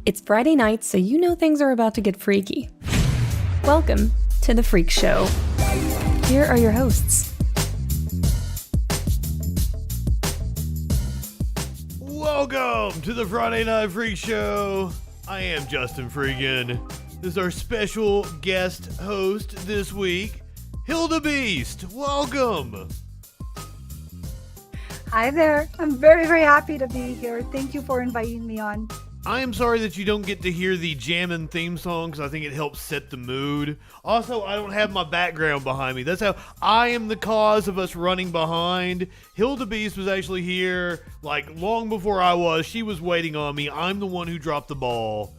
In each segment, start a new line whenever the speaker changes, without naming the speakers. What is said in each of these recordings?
It's Friday night, so you know things are about to get freaky. Welcome to The Freak Show. Here are your hosts.
Welcome to the Friday Night Freak Show. I am JustinFREAKIN. This is our special guest host this week, Hilda Beast. Welcome.
Hi there. I'm very, very happy to be here. Thank you for inviting me on.
I am sorry that you don't get to hear the jammin' theme song because I think it helps set the mood. Also, I don't have my background behind me. That's how I am the cause of us running behind. Hilda Beast was actually here like long before I was. She was waiting on me. I'm the one who dropped the ball.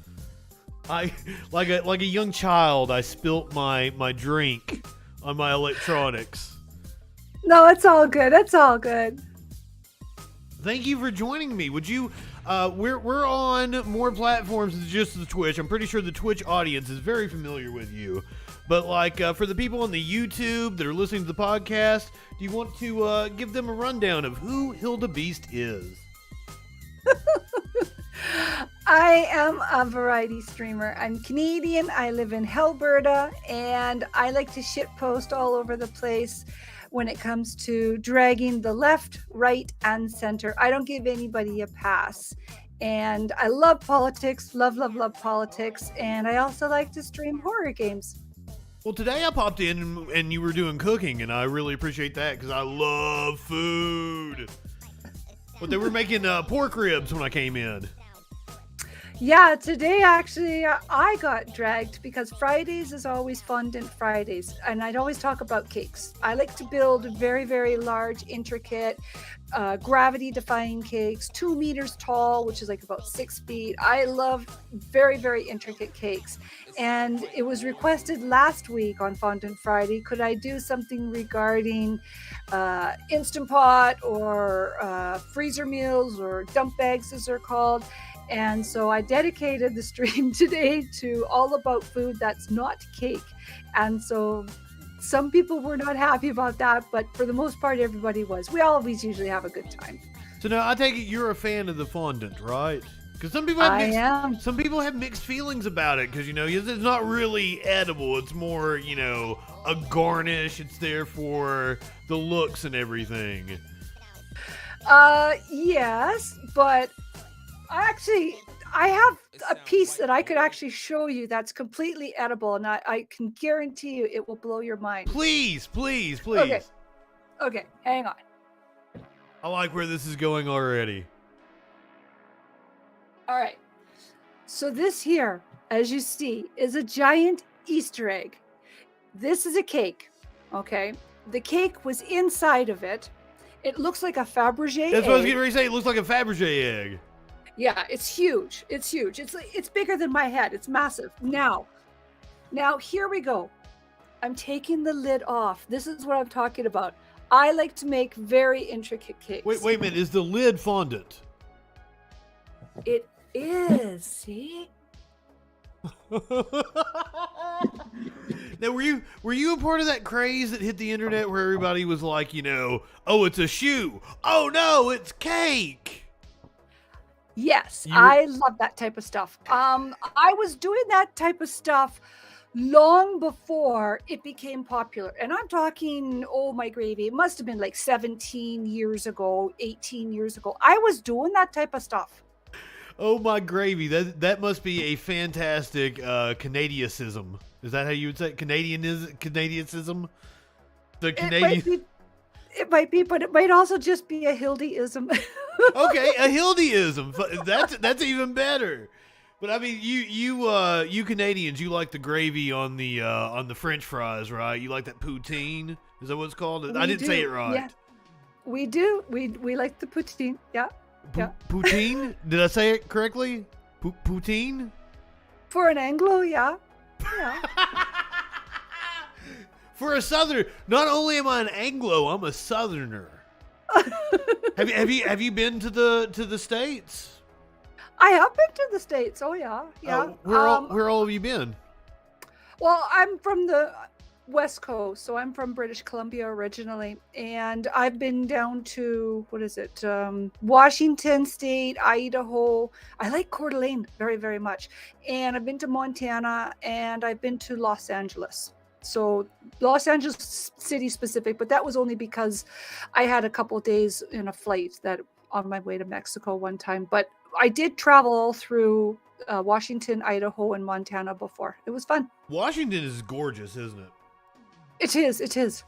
I like a young child, I spilt my drink on my electronics.
No, it's all good. It's all good.
Thank you for joining me. Would you we're on more platforms than just the Twitch. I'm pretty sure the Twitch audience is very familiar with you. But like for the people on the YouTube that are listening to the podcast, do you want to give them a rundown of who Hilda Beast is?
I am a variety streamer. I'm Canadian. I live in Alberta, and I like to shitpost all over the place when it comes to dragging the left, right, and center. I don't give anybody a pass. And I love politics, love politics, and I also like to stream horror games.
Well, today I popped in and you were doing cooking, and I really appreciate that because I love food. But they were making pork ribs when I came in.
Yeah, today actually I got dragged because Fridays is always Fondant Fridays, and I'd always talk about cakes. I like to build very, very large, intricate, gravity-defying cakes, 2 meters tall, which is like about 6 feet. I love very, very intricate cakes, and it was requested last week on Fondant Friday, could I do something regarding Instant Pot or freezer meals or dump bags as they're called. And so I dedicated the stream today to all about food that's not cake. And so some people were not happy about that, but for the most part, everybody was. We always usually have a good time.
So now I take it you're a fan of the fondant, right? Because some people have mixed feelings about it because, you know, it's not really edible. It's more, you know, a garnish. It's there for the looks and everything.
Yes, but I have a piece that I could actually show you that's completely edible, and I can guarantee you it will blow your mind.
Please.
Okay, hang on.
I like where this is going already.
All right. So this here, as you see, is a giant Easter egg. This is a cake, okay? The cake was inside of it. It looks like a Fabergé egg.
That's what I was getting ready to say. It looks like a Fabergé egg.
Yeah, it's huge. It's huge. It's bigger than my head. It's massive. Now here we go. I'm taking the lid off. This is what I'm talking about. I like to make very intricate cakes.
Wait a minute. Is the lid fondant?
It is. See?
Now, were you a part of that craze that hit the internet where everybody was like, you know, oh, it's a shoe. Oh no, it's cake.
Yes, I love that type of stuff. I was doing that type of stuff long before it became popular. And I'm talking, oh my gravy, it must have been like 17 years ago, 18 years ago. I was doing that type of stuff.
Oh my gravy, that must be a fantastic Canadianism. Is that how you would say it? Canadianism? The Canadian...
It might be, but it might also just be a Hildyism.
Okay, a Hildyism. That's even better. But I mean, you Canadians, you like the gravy on the French fries, right? You like that poutine? Is that what it's called? I didn't say it right.
Yeah, we do. We like the poutine. Yeah. Yeah.
Poutine? Did I say it correctly? Poutine?
For an Anglo, yeah. Yeah.
For a Southerner, not only am I an Anglo, I'm a Southerner. Have you been to the States?
I have been to the States. Oh yeah, yeah.
Where all have you been?
Well, I'm West Coast. So I'm from British Columbia originally, and I've been down to Washington State, Idaho. I like Coeur d'Alene very, very much, and I've been to Montana, and I've been to Los Angeles. So Los Angeles city specific, but that was only because I had a couple of days in a flight that on my way to Mexico one time. But I did travel all through Washington, Idaho, and Montana before. It was fun.
Washington is gorgeous, isn't it?
It is. It is.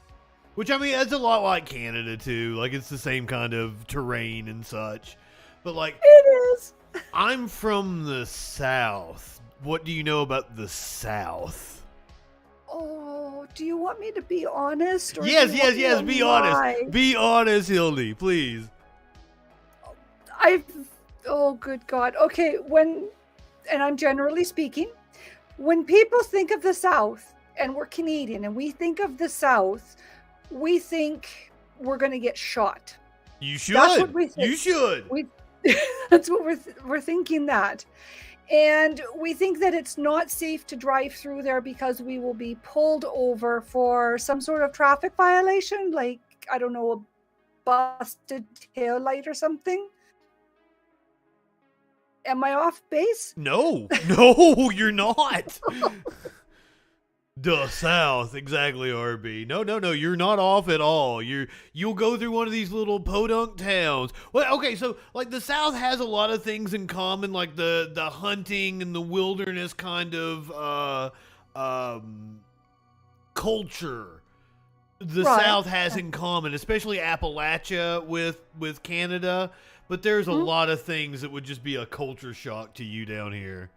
Which, I mean, it's a lot like Canada, too. Like, it's the same kind of terrain and such. But, like,
It is.
I'm from the South. What do you know about the South?
Oh, do you want me to be honest? Or
Yes,
do you want me to
be
lie?
honest. Be honest, Hildy, please.
Oh, good God. Okay, and I'm generally speaking, when people think of the South, and we're Canadian, and we think of the South, we think we're going to get shot.
You should.
That's what we think.
You should.
That's what we're thinking that. And we think that it's not safe to drive through there because we will be pulled over for some sort of traffic violation, like, I don't know, a busted tail light or something. Am I off base?
No, you're not. The South, exactly, RB. No, you're not off at all. You'll go through one of these little podunk towns. Well, okay, so like the South has a lot of things in common, like the hunting and the wilderness kind of culture. The
Right.
South has in common, especially Appalachia with Canada. But there's a lot of things that would just be a culture shock to you down here.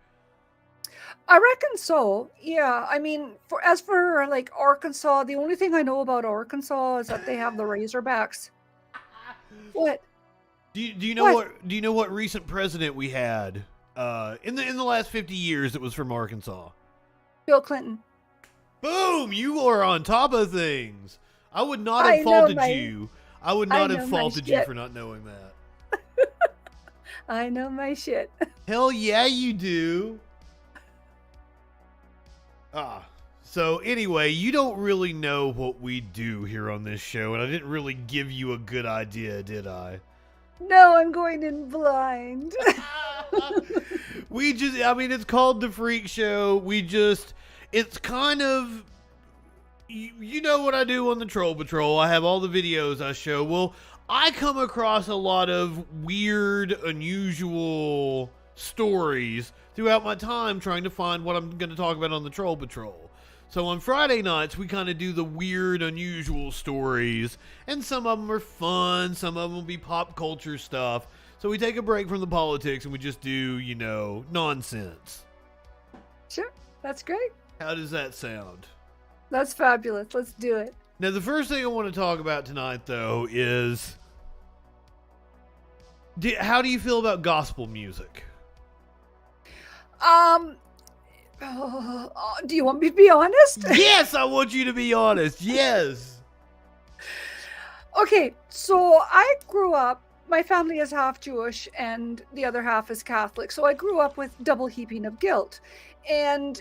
I reckon so. Yeah. I mean, as for like Arkansas, the only thing I know about Arkansas is that they have the Razorbacks. What?
Do you know what? Do you know what recent president we had in the last 50 years that was from Arkansas?
Bill Clinton.
Boom! You are on top of things. I would not have faulted you. I would not have faulted you for not knowing that.
I know my shit.
Hell yeah, you do. So anyway, you don't really know what we do here on this show, and I didn't really give you a good idea, did I?
No, I'm going in blind.
It's called The Freak Show. It's kind of, you know what I do on the Troll Patrol. I have all the videos I show. Well, I come across a lot of weird, unusual stories throughout my time trying to find what I'm going to talk about on the Troll Patrol. So on Friday nights, we kind of do the weird, unusual stories, and some of them are fun, some of them will be pop culture stuff. So we take a break from the politics and we just do, nonsense.
Sure, that's great.
How does that sound?
That's fabulous. Let's do it.
Now, the first thing I want to talk about tonight, though, is how do you feel about gospel music?
Do you want me to be honest?
Yes, I want you to be honest. Yes.
Okay, so I grew up, my family is half Jewish and the other half is Catholic. So I grew up with double heaping of guilt. And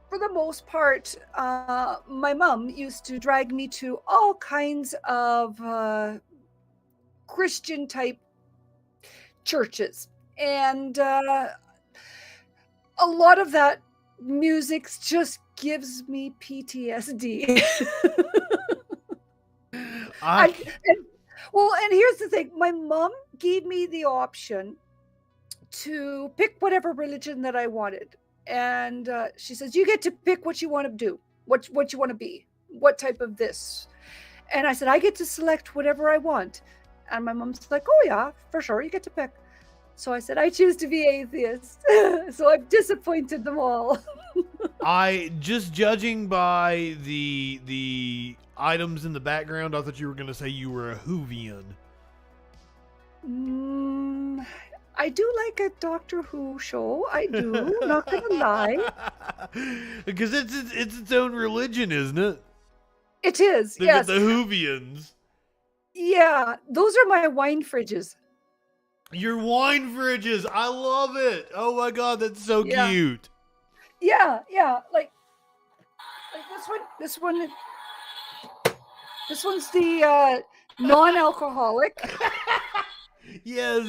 for the most part, my mom used to drag me to all kinds of Christian type churches. And a lot of that music just gives me PTSD. And here's the thing. My mom gave me the option to pick whatever religion that I wanted. And she says, you get to pick what you want to do, what you want to be, what type of this. And I said, I get to select whatever I want. And my mom's like, oh yeah, for sure, you get to pick. So I said, I choose to be atheist. So I've disappointed them all.
Just judging by the items in the background, I thought you were going to say you were a Whovian.
I do like a Doctor Who show. I do. Not going to lie.
Because it's its own religion, isn't it?
It is, yes.
The Whovians.
Yeah, those are my wine fridges.
Your wine fridges. I love it. Oh my God, that's so cute.
Yeah, like This one's the non-alcoholic,
Yes.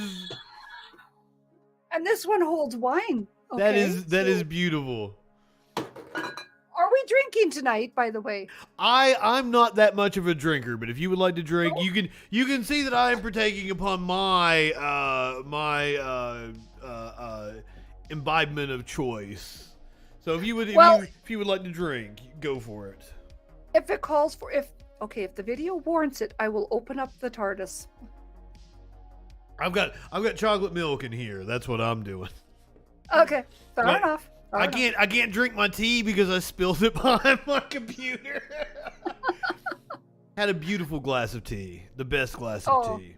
and this one holds wine.
That
Okay,
is beautiful.
Are we drinking tonight, by the way?
I'm not that much of a drinker, but if you would like to drink, you can see that I am partaking upon my imbibement of choice. So if you would like to drink, go for it.
If it calls for if the video warrants it, I will open up the TARDIS.
I've got chocolate milk in here. That's what I'm doing.
Okay, fair
But
enough.
I can't drink my tea because I spilled it behind my computer. Had a beautiful glass of tea, the best glass of tea.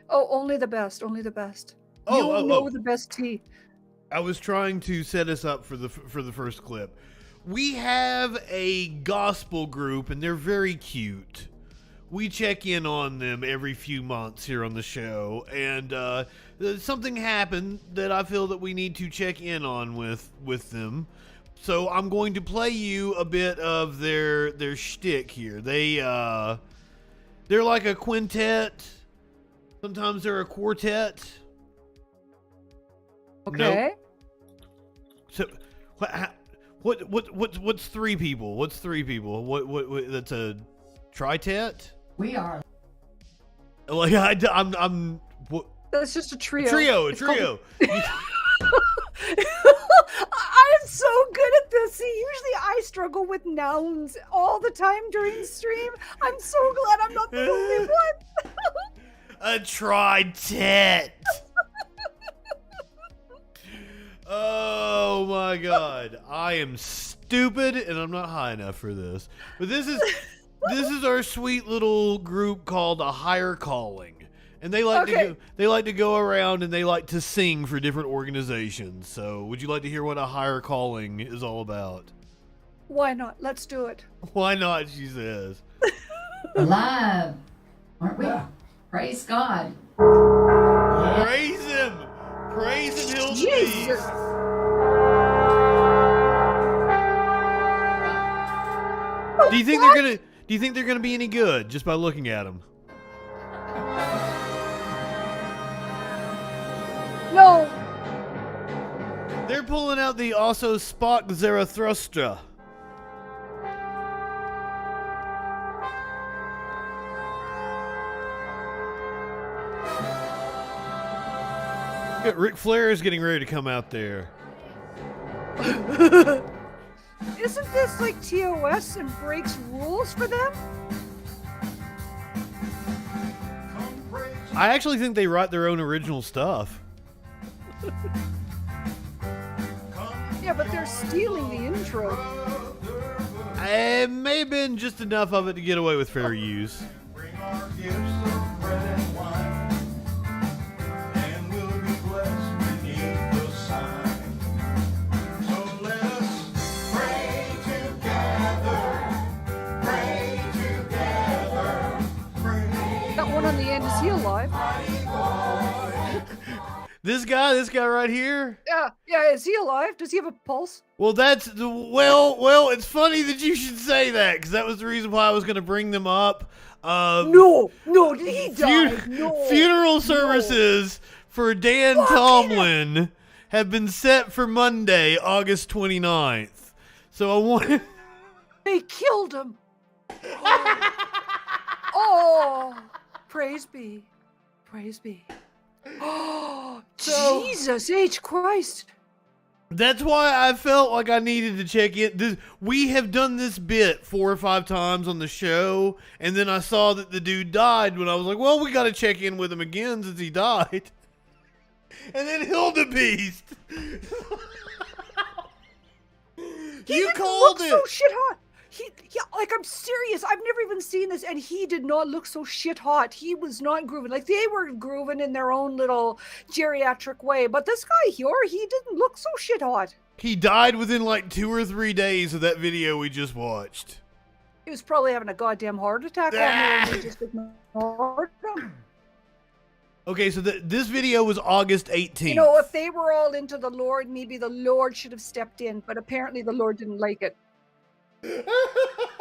Oh, only the best, only the best.
Oh,
you know the best tea.
I was trying to set us up for the first clip. We have a gospel group, and they're very cute. We check in on them every few months here on the show, and something happened that I feel that we need to check in on with them. So I'm going to play you a bit of their shtick here. They're like a quintet. Sometimes they're a quartet.
Okay.
No. So what's three people? What's three people? What that's a tritet?
We are.
Like I'm what?
That's just a trio.
A
It's
trio.
I am so good at this. See, usually I struggle with nouns all the time during stream. I'm so glad I'm not the only one.
A tritet. Oh my god. I am stupid and I'm not high enough for this. But this is our sweet little group called a Higher Calling. And they like to go around and they like to sing for different organizations. So, would you like to hear what a Higher Calling is all about?
Why not? Let's do it.
Why not, she says.
Alive, aren't we? Praise God.
Praise him! Praise him, Hilda
Jesus.
Do you think they're gonna be any good just by looking at them?
No.
They're pulling out the also Spock Zarathustra. Ric Flair is getting ready to come out there.
Isn't this like TOS and breaks rules for them?
I actually think they write their own original stuff.
Yeah, but they're stealing the intro.
It may have been just enough of it to get away with fair use.
Bring our gifts of bread and wine, and we'll be blessed beneath the sign. So let us pray together, pray together, pray.
That one on the end, is he alive?
This guy right here.
Yeah, is he alive? Does he have a pulse?
Well, well. It's funny that you should say that because that was the reason why I was going to bring them up.
No, did he die? No.
Funeral services for Dan Tomlin have been set for Monday, August 29th. So I want.
They killed him. Oh, praise be. Oh, Jesus H. Christ.
That's why I felt like I needed to check in. We have done this bit 4 or 5 times on the show, and then I saw that the dude died when I was like, well, we got to check in with him again since he died. And then Hildebeest. You called it.
So shit hot. I'm serious. I've never even seen this, and he did not look so shit hot. He was not grooving. Like, they were grooving in their own little geriatric way, but this guy here, he didn't look so shit hot.
He died within like 2 or 3 days of that video we just watched.
He was probably having a goddamn heart attack on there, and he just ignored him.
Okay, so this video was August 18th.
You know, if they were all into the Lord, maybe the Lord should have stepped in, but apparently the Lord didn't like it.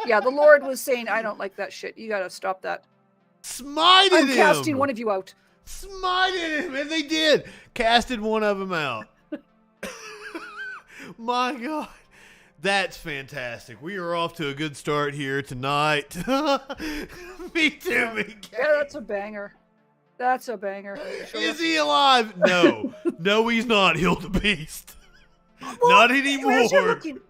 Yeah, the Lord was saying, I don't like that shit. You gotta stop that.
Smited
I'm
him.
casting one of you out.
Smited him, and they did. Casted one of them out. My God. That's fantastic. We are off to a good start here tonight. Me too, me.
Yeah, that's a banger. That's a banger. Sure.
Is he alive? No. No, he's not, Hildebeest.
Well,
Not
as you're
anymore.
looking,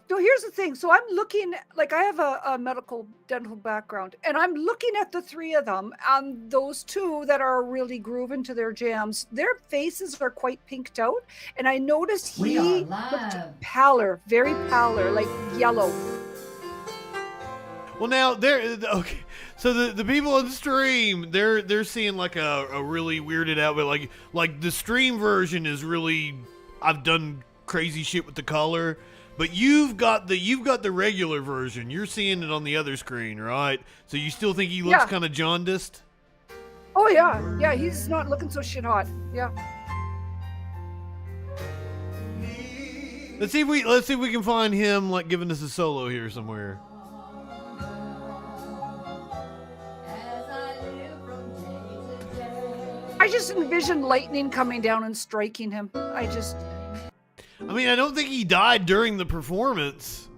so here's the thing. So I'm looking, like I have a medical dental background, and I'm looking at the three of them, and those two that are really grooving to their jams, their faces are quite pinked out. And I noticed
We
he
are
looked
live.
paler, very paler, like yellow.
Well, now okay. So the people on the stream, they're seeing like a really weirded out, but like the stream version is really, I've done crazy shit with the color, but you've got the regular version. You're seeing it on the other screen, right? So you still think he looks
Yeah.
kind of jaundiced?
Oh yeah, he's not looking so shit hot. Yeah.
Let's see if we can find him like giving us a solo here somewhere.
I just envisioned lightning coming down and striking him.
I mean, I don't think he died during the performance.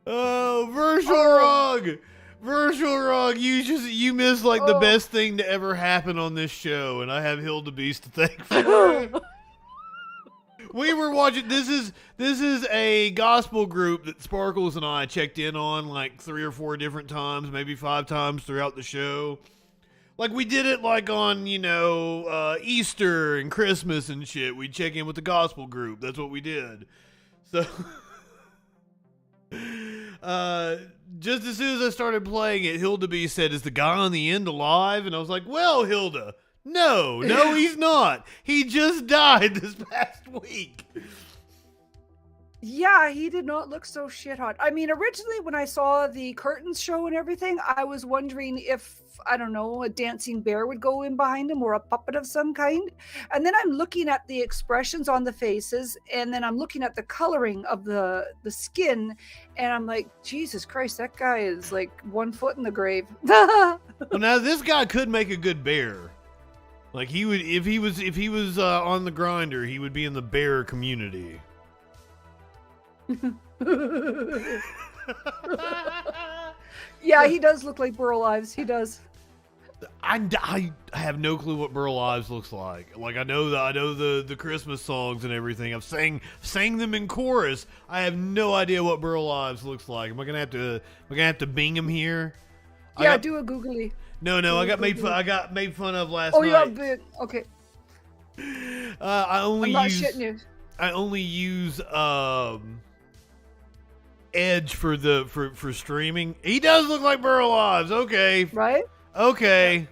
Oh, Virtual Rug, you missed like the best thing to ever happen on this show, and I have Hildebeest to thank for it. We were watching. This is a gospel group that Sparkles and I checked in on like 3 or 4 different times, maybe 5 times throughout the show. Like we did it like on Easter and Christmas and shit. We'd check in with the gospel group. That's what we did. So just as soon as I started playing it, Hildebeest said, "Is the guy on the end alive?" And I was like, "Well, Hilda, no, he's not. He just died this past week."
Yeah, he did not look so shit hot. I mean, originally when I saw the curtains show and everything, I was wondering if, I don't know, a dancing bear would go in behind him or a puppet of some kind. And then I'm looking at the expressions on the faces, and then I'm looking at the coloring of the skin, and I'm like, Jesus Christ, that guy is like 1 foot in the grave.
Well, now this guy could make a good bear. Like he would, if he was on the grinder, he would be in the bear community.
Yeah, he does look like Burl Ives. He does.
I have no clue what Burl Ives looks like. Like I know the Christmas songs and everything. I've sang them in chorus. I have no idea what Burl Ives looks like. Am I gonna have to bing him here?
Yeah, do a googly.
No, I got made fun of last night.
Oh, you have been okay.
I only
I'm not
use
shitting you.
I only use Edge for streaming. He does look like Burl Ives. Okay.
Right?
Okay.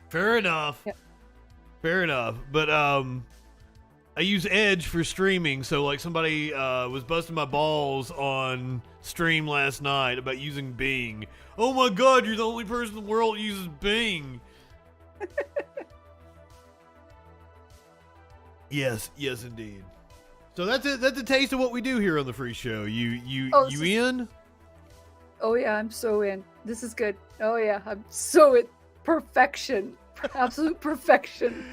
Fair enough.
Yep.
Fair enough. But I use Edge for streaming, so like somebody was busting my balls on stream last night about using Bing. Oh my God, you're the only person in the world that uses Bing. Yes, indeed. So that's a taste of what we do here on the Free Show. You in?
Oh yeah, I'm so in. This is good. Oh yeah, I'm so in. Perfection. Absolute perfection.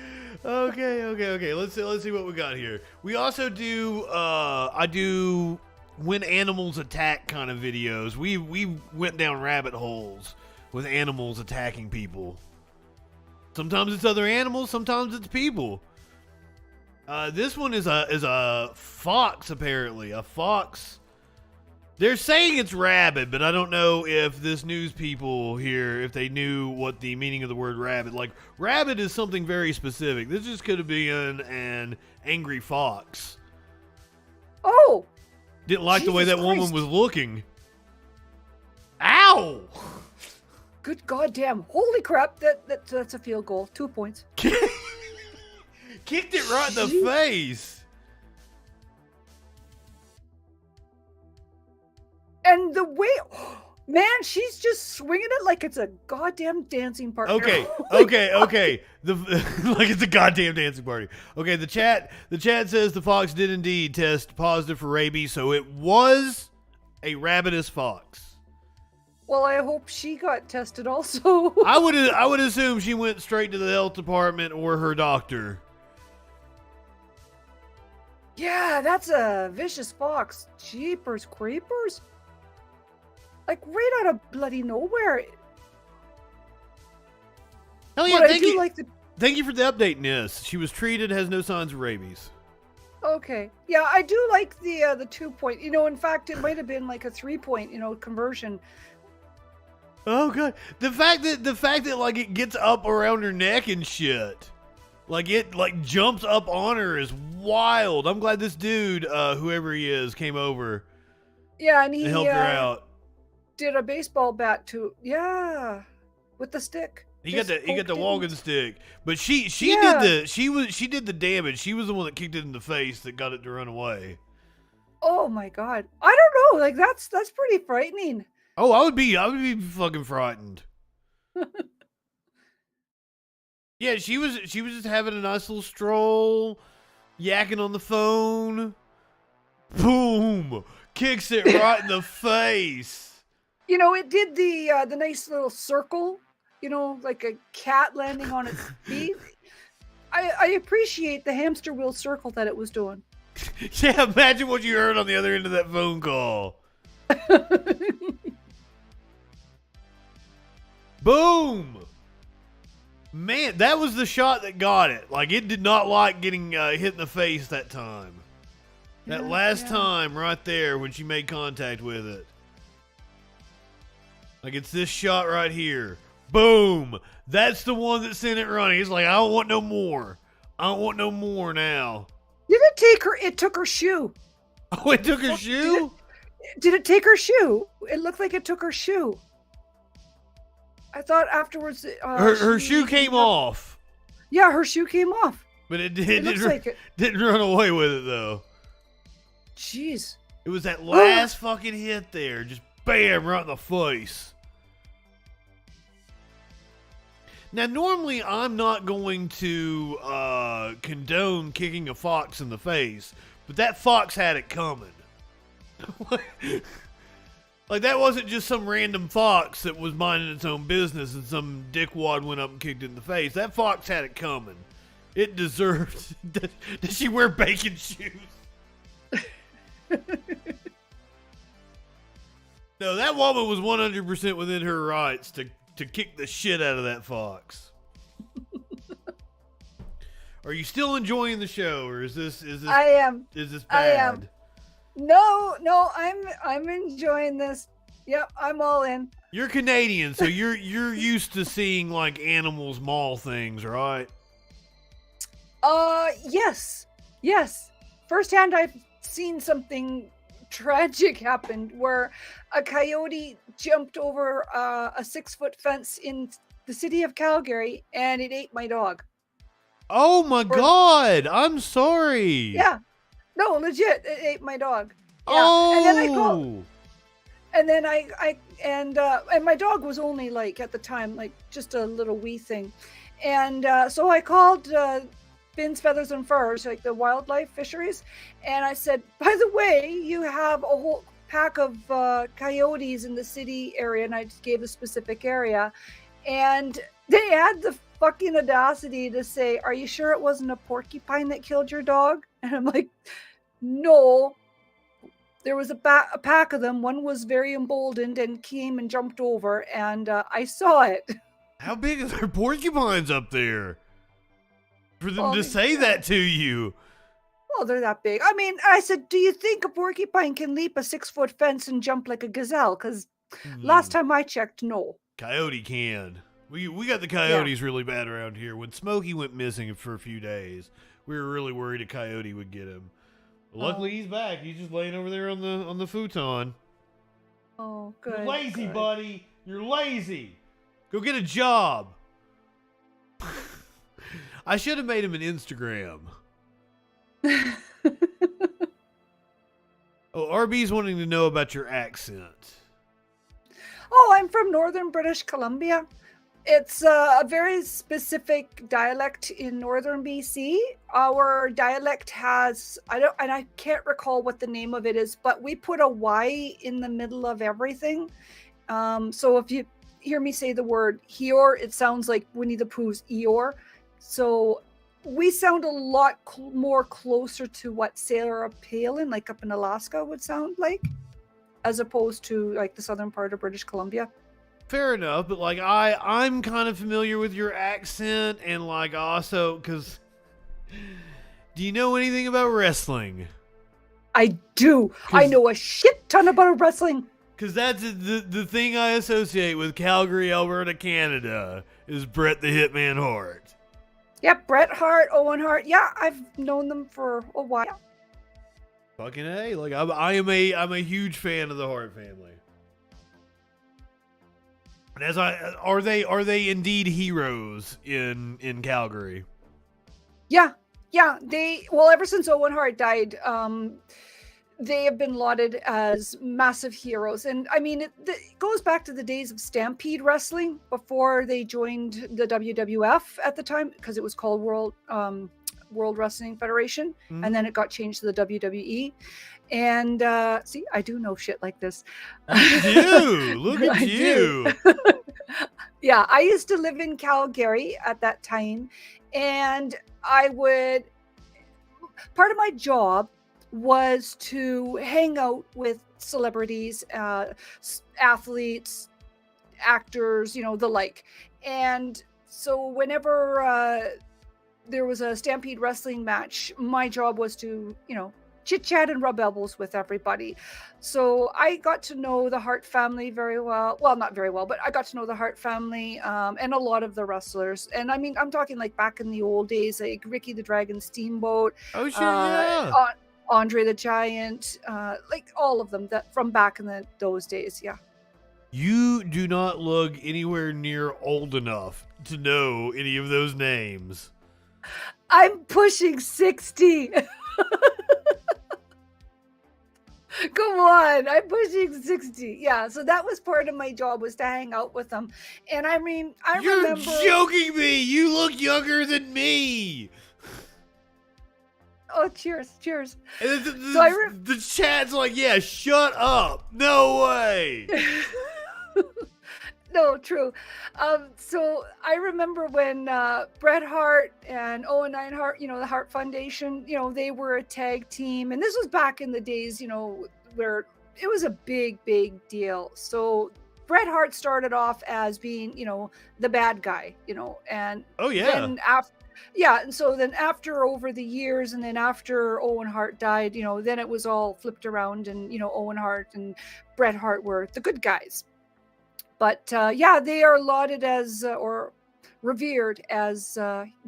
Okay. Let's see what we got here. We also do I do when animals attack kind of videos. We went down rabbit holes with animals attacking people. Sometimes it's other animals, sometimes it's people. This one is a fox, apparently. A fox. They're saying it's rabbit, but I don't know if this news people here, if they knew what the meaning of the word rabbit. Like, rabbit is something very specific. This just could have been an angry fox.
Oh!
Didn't like the way
Jesus
that woman
Christ.
was looking. Ow!
Good goddamn. Holy crap, that's a field goal. 2 points.
Kicked it right in the face.
And the way Man, she's just swinging it like it's a goddamn dancing partner.
Okay. Like it's a goddamn dancing party. Okay, the chat says the fox did indeed test positive for rabies, so it was a rabitus fox.
Well, I hope she got tested also.
I would assume she went straight to the health department or her doctor.
Yeah, that's a vicious fox. Jeepers creepers. Like right out of bloody nowhere.
Hell yeah,
But
thank you.
like the
Thank you for the update, Nis. She was treated, has no signs of rabies.
Okay. Yeah, I do like the 2 point. In fact, it might have been like a 3 point, conversion.
Oh god. The fact that like it gets up around her neck and shit. Like it like jumps up on her is wild. I'm glad this dude, whoever he is, came over
Yeah, and he
and helped her out.
did a baseball bat to with the stick.
He got the walking stick, but she
Yeah.
did the damage. She was the one that kicked it in the face that got it to run away.
Oh my god. I don't know. Like that's pretty frightening.
Oh, I would be fucking frightened. Yeah, she was just having a nice little stroll, yakking on the phone. Boom! Kicks it right in the face.
It did the nice little circle, like a cat landing on its feet. I appreciate the hamster wheel circle that it was doing.
Yeah, imagine what you heard on the other end of that phone call. Boom! Man, that was the shot that got it. Like, it did not like getting hit in the face that time. That last time right there when she made contact with it. Like, it's this shot right here. Boom! That's the one that sent it running. He's like, I don't want no more. I don't want no more now.
Did it take her? It took her shoe.
Oh, it took her shoe?
Did it take her shoe? It looked like it took her shoe. I thought afterwards.
Her shoe came off.
Yeah, her shoe came off.
But it
looks like it.
didn't run away with it, though.
Jeez.
It was that last fucking hit there. Just bam, right in the face. Now, normally I'm not going to condone kicking a fox in the face, but that fox had it coming. Like, that wasn't just some random fox that was minding its own business and some dickwad went up and kicked it in the face. That fox had it coming. It deserved. Did she wear bacon shoes? No, that woman was 100% within her rights to kick the shit out of that fox. Are you still enjoying the show, or is this
I am.
Is this
I
bad?
am. No, I'm enjoying this. Yep, I'm all in.
You're Canadian, so you're used to seeing like animals maul things, right?
Yes. Firsthand, I've seen something tragic happen where a coyote jumped over a 6-foot fence in the city of Calgary and it ate my dog.
Oh my God! I'm sorry.
Yeah. No, legit, it ate my dog. Yeah.
Oh.
And then I called. And then and my dog was only like at the time like just a little wee thing, and so I called Fins, Feathers, and Furs, like the wildlife fisheries, and I said, by the way, you have a whole pack of coyotes in the city area, and I just gave a specific area, and they had the fucking audacity to say, "Are you sure it wasn't a porcupine that killed your dog?" And I'm like, no. There was a pack of them. One was very emboldened and came and jumped over, and I saw it.
How big are their porcupines up there? For them
Well,
to say that to you.
Well, they're that big. I mean, I said, do you think a porcupine can leap a 6-foot fence and jump like a gazelle? Because last time I checked, no.
Coyote can. We got the coyotes really bad around here. When Smokey went missing for a few days, we were really worried a coyote would get him. Luckily, he's back. He's just laying over there on the futon.
Oh, good.
You're lazy,
good.
buddy. You're lazy. Go get a job. I should have made him an Instagram. Oh, RB's wanting to know about your accent.
Oh, I'm from northern British Columbia. It's a very specific dialect in northern BC. Our dialect has, I can't recall what the name of it is, but we put a Y in the middle of everything. So if you hear me say the word Eeyore, it sounds like Winnie the Pooh's Eeyore. So we sound a lot more closer to what Sarah Palin, like up in Alaska, would sound like, as opposed to like the southern part of British Columbia.
Fair enough, but like I'm kind of familiar with your accent, and like also because do you know anything about wrestling?
I do. I know a shit ton about wrestling.
Because that's the thing I associate with Calgary, Alberta, Canada is Bret the Hitman Hart.
Yep, Bret Hart, Owen Hart. Yeah, I've known them for a while.
Fucking A. Like I'm a huge fan of the Hart family. And are they indeed heroes in Calgary?
Yeah. Ever since Owen Hart died, they have been lauded as massive heroes. And I mean, it goes back to the days of Stampede Wrestling before they joined the WWF at the time, because it was called World Wrestling Federation.
Mm-hmm.
And then it got changed to the WWE. And see, I do know shit like this.
You do. Look at you.
Yeah, I used to live in Calgary at that time. And part of my job was to hang out with celebrities, athletes, actors, the like. And so whenever there was a Stampede Wrestling match, my job was to, chit chat and rub elbows with everybody. So I got to know the Hart family very well. Well, not very well, but I got to know the Hart family and a lot of the wrestlers. And I mean, I'm talking like back in the old days, like Ricky the Dragon Steamboat.
Oh, sure, yeah.
Andre the Giant, like all of them that from back in those days. Yeah.
You do not look anywhere near old enough to know any of those names.
I'm pushing 60. Come on, I'm pushing 60. Yeah, so that was part of my job, was to hang out with them. And I mean,
You're
remember...
joking me. You look younger than me.
Oh, cheers.
And the chat's like, yeah, shut up. No way.
No, true. So I remember when Bret Hart and Owen Hart, the Hart Foundation, they were a tag team. And this was back in the days, where it was a big, big deal. So Bret Hart started off as being, the bad guy, and
oh, yeah.
Then and so then after over the years, and then after Owen Hart died, then it was all flipped around, and, Owen Hart and Bret Hart were the good guys. But they are lauded as or revered as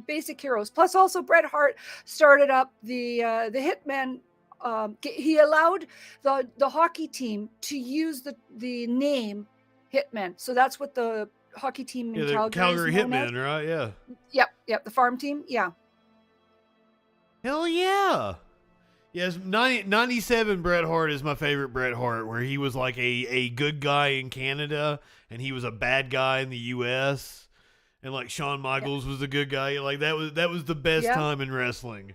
basic heroes. Plus, also Bret Hart started up the Hitman. He allowed the hockey team to use the name Hitman. So that's what the hockey team in Calgary is known
Hitmen,
as.
right? Yeah.
Yep. The farm team. Yeah.
Hell yeah. Yes, 97 Bret Hart is my favorite Bret Hart, where he was like a good guy in Canada and he was a bad guy in the U.S. And like Shawn Michaels was the good guy. Like that was the best time in wrestling.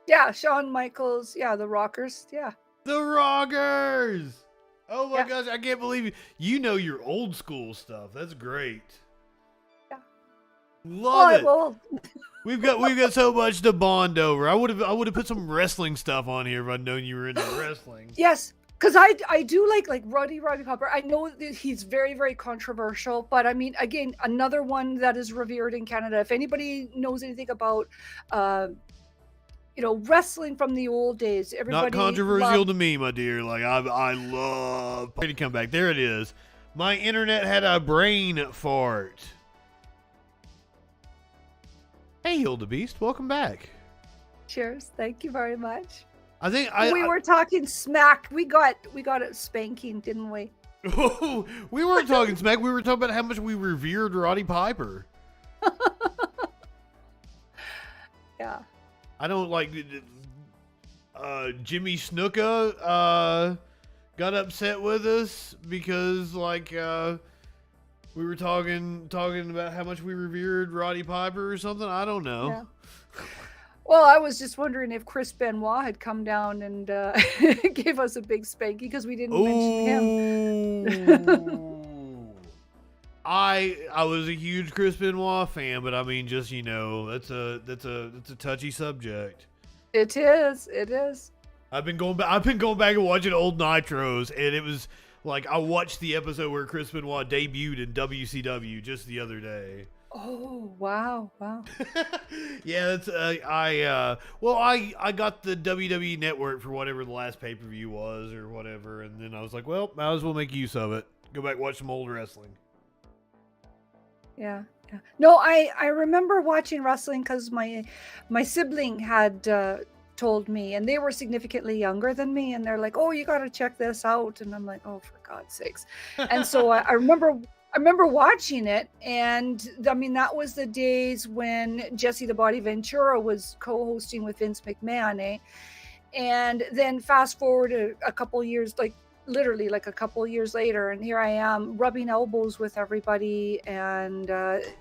Yeah, Shawn Michaels. Yeah, the Rockers. Yeah.
The Rockers. Oh my gosh, I can't believe you. You know your old school stuff. That's great.
Yeah.
Love it.
Well,
We've got so much to bond over. I would have put some wrestling stuff on here if I'd known you were into wrestling.
Yes, because I do like Roddy Piper. I know that he's very, very controversial, but I mean, again, another one that is revered in Canada. If anybody knows anything about wrestling from the old days, everybody
not controversial to me, my dear. Like I love. Ready to come back. There it is. My internet had a brain fart. Hey, Hildebeest, welcome back.
Cheers. Thank you very much.
I think
we were talking smack. We got a spanking, didn't we?
We weren't talking smack. We were talking about how much we revered Roddy Piper.
Yeah.
I don't like Jimmy Snuka got upset with us because like we were talking about how much we revered Roddy Piper or something. I don't know.
Yeah. Well, I was just wondering if Chris Benoit had come down and gave us a big spanky because we didn't mention him.
I was a huge Chris Benoit fan, but I mean, just that's a touchy subject.
It is. It is.
I've been going back and watching old Nitros, and it was like I watched the episode where Chris Benoit debuted in WCW just the other day.
Oh wow!
Yeah, that's I got the WWE Network for whatever the last pay-per-view was or whatever, and then I was like, well, might as well make use of it. Go back and watch some old wrestling.
Yeah. No, I remember watching wrestling because my sibling had told me, and they were significantly younger than me, and they're like, "Oh, you got to check this out," and I'm like, "Oh, for God's sakes!" And so I remember watching it, and I mean that was the days when Jesse the Body Ventura was co-hosting with Vince McMahon, eh? And then fast forward a couple years, like literally like a couple years later, and here I am rubbing elbows with everybody, and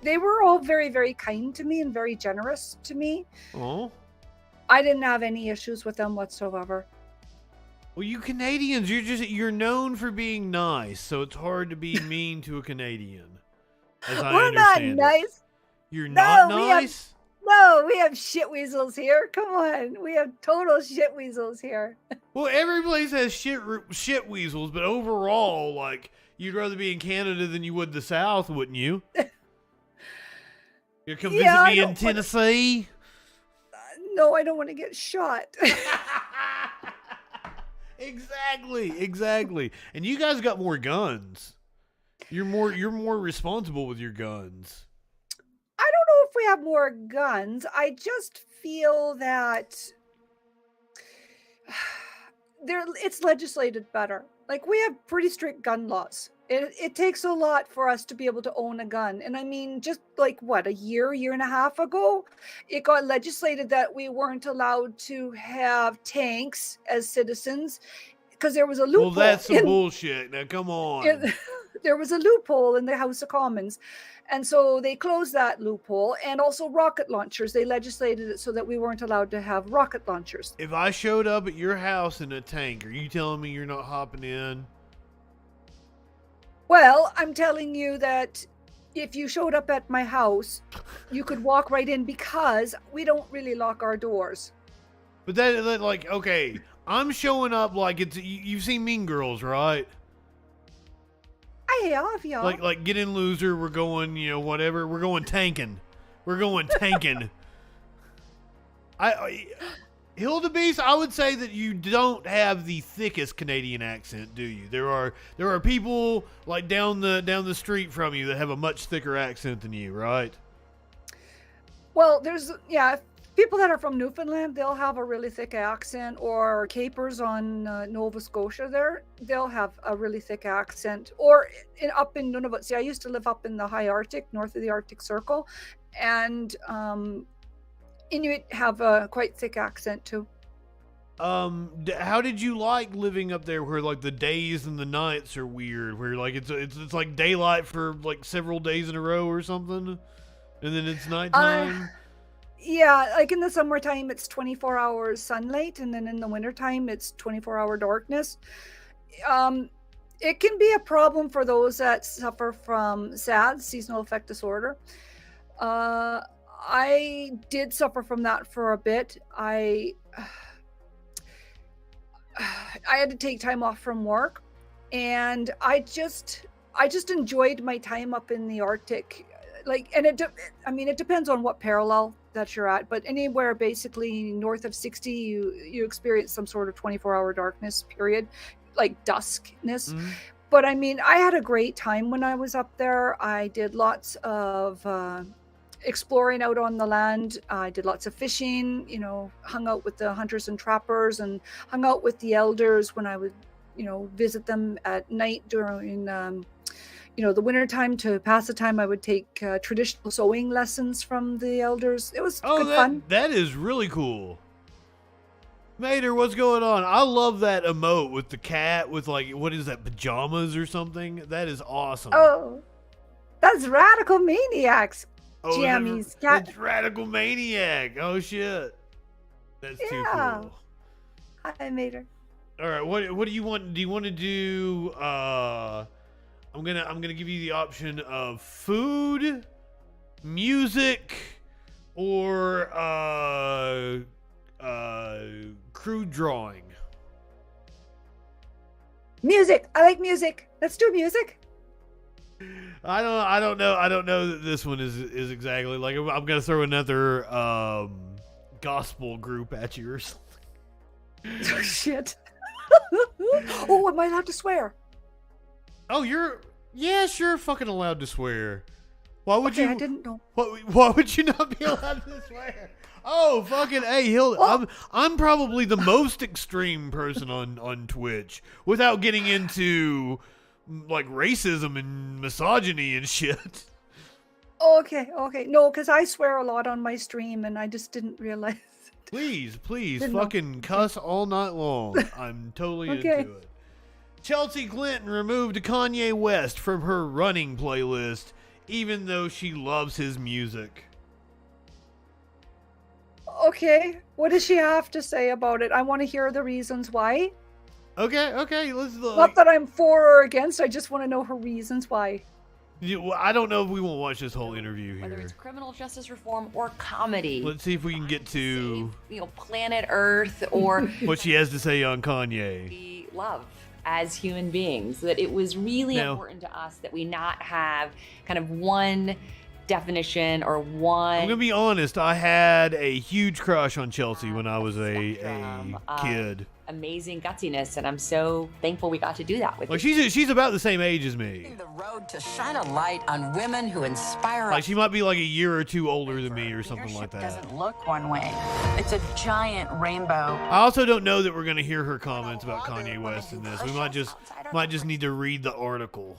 they were all very, very kind to me and very generous to me.
Oh,
I didn't have any issues with them whatsoever.
well, you Canadians, you're known for being nice, so it's hard to be mean to a Canadian. As I
We're not
understand it.
nice.
You're
No,
not
we have-
nice.
No, we have shit weasels here. Come on, we have total shit weasels here.
Well, every place has shit weasels, but overall, like, you'd rather be in Canada than you would the South, wouldn't you? You come
Yeah, I
visit me in
don't
Tennessee.
No, I don't want to get shot.
Exactly. And you guys got more guns. You're more responsible with your guns.
I don't know if we have more guns. I just feel that it's legislated better. Like, we have pretty strict gun laws. It takes a lot for us to be able to own a gun. And I mean, just like a year and a half ago, it got legislated that we weren't allowed to have tanks as citizens because there was a loophole.
Well, that's some bullshit. Now, come on.
There was a loophole in the House of Commons. And so they closed that loophole, and also rocket launchers. They legislated it so that we weren't allowed to have rocket launchers.
If I showed up at your house in a tank, are you telling me you're not hopping in?
Well, I'm telling you that if you showed up at my house, you could walk right in because we don't really lock our doors.
But that like, okay, I'm showing up like you've seen Mean Girls, right?
I have, yeah.
Like get in loser, we're going, whatever. We're going tanking. Hildebeest, I would say that you don't have the thickest Canadian accent, do you? There are people like down the street from you that have a much thicker accent than you, right?
Well, there's people that are from Newfoundland, they'll have a really thick accent, or Capers on Nova Scotia they'll have a really thick accent, or up in Nunavut. See, I used to live up in the high Arctic, north of the Arctic Circle, and Inuit have a quite thick accent too.
How did you like living up there where like the days and the nights are weird, where like it's like daylight for like several days in a row or something, and then it's nighttime?
Yeah, like in the summertime, it's 24 hours sunlight, and then in the wintertime, it's 24-hour darkness. It can be a problem for those that suffer from SAD, seasonal affective disorder. I did suffer from that for a bit. I had to take time off from work, and I just enjoyed my time up in the Arctic. Like, and it depends on what parallel that you're at, but anywhere basically north of 60, you experience some sort of 24-hour darkness period, like duskness. Mm-hmm. But I mean, I had a great time when I was up there. I did lots of exploring out on the land. I did lots of fishing, hung out with the hunters and trappers, and hung out with the elders when I would, visit them at night during the wintertime. To pass the time, I would take traditional sewing lessons from the elders. It was good fun.
That is really cool. Mater, what's going on? I love that emote with the cat with like, what is that, pajamas or something? That is awesome.
Oh, that's Radical Maniacs.
Oh,
Jammies. Cat.
that's Radical Maniac. Oh shit. That's too
Yeah.
cool.
Hi, Mater.
All right, what do you want? Do you want to do I'm gonna give you the option of food, music, or crude drawing.
Music. I like music. Let's do music.
I don't know that this one is exactly like, I'm gonna throw another gospel group at you or something.
Oh, shit. Oh, am I allowed to swear?
Oh, yeah, sure, fucking allowed to swear. Why would you?
I didn't know.
Why would you not be allowed to swear? Oh, fucking hey, Hilda.
Oh.
I'm probably the most extreme person on Twitch without getting into like racism and misogyny and shit.
Okay. No, because I swear a lot on my stream, and I just didn't realize.
Please,
Didn't know.
fucking cuss all night long. I'm totally
Okay.
into it. Chelsea Clinton removed Kanye West from her running playlist, even though she loves his music.
Okay, what does she have to say about it? I want to hear the reasons why.
Okay, let's look.
Not that I'm for or against, I just want to know her reasons why.
I don't know if we won't watch this whole interview
Whether
here.
it's criminal justice reform or comedy.
Let's see if we can get to
Planet Earth or
what she has to say on Kanye.
we love as human beings. That it was really
Now-
important to us that we not have kind of one definition or one.
I'm gonna be honest. I had a huge crush on Chelsea when I was a
spectrum of
kid.
Amazing gutsiness, and I'm so thankful we got to do that with
Like
you.
she's about the same age as me.
The road to shine a light on women who inspire
Like
us.
she might be like a year or two older than me or something like
Leadership
that.
doesn't look one way. It's a giant rainbow.
I also don't know that we're gonna hear her comments about Kanye West in this. We might just need to read the article.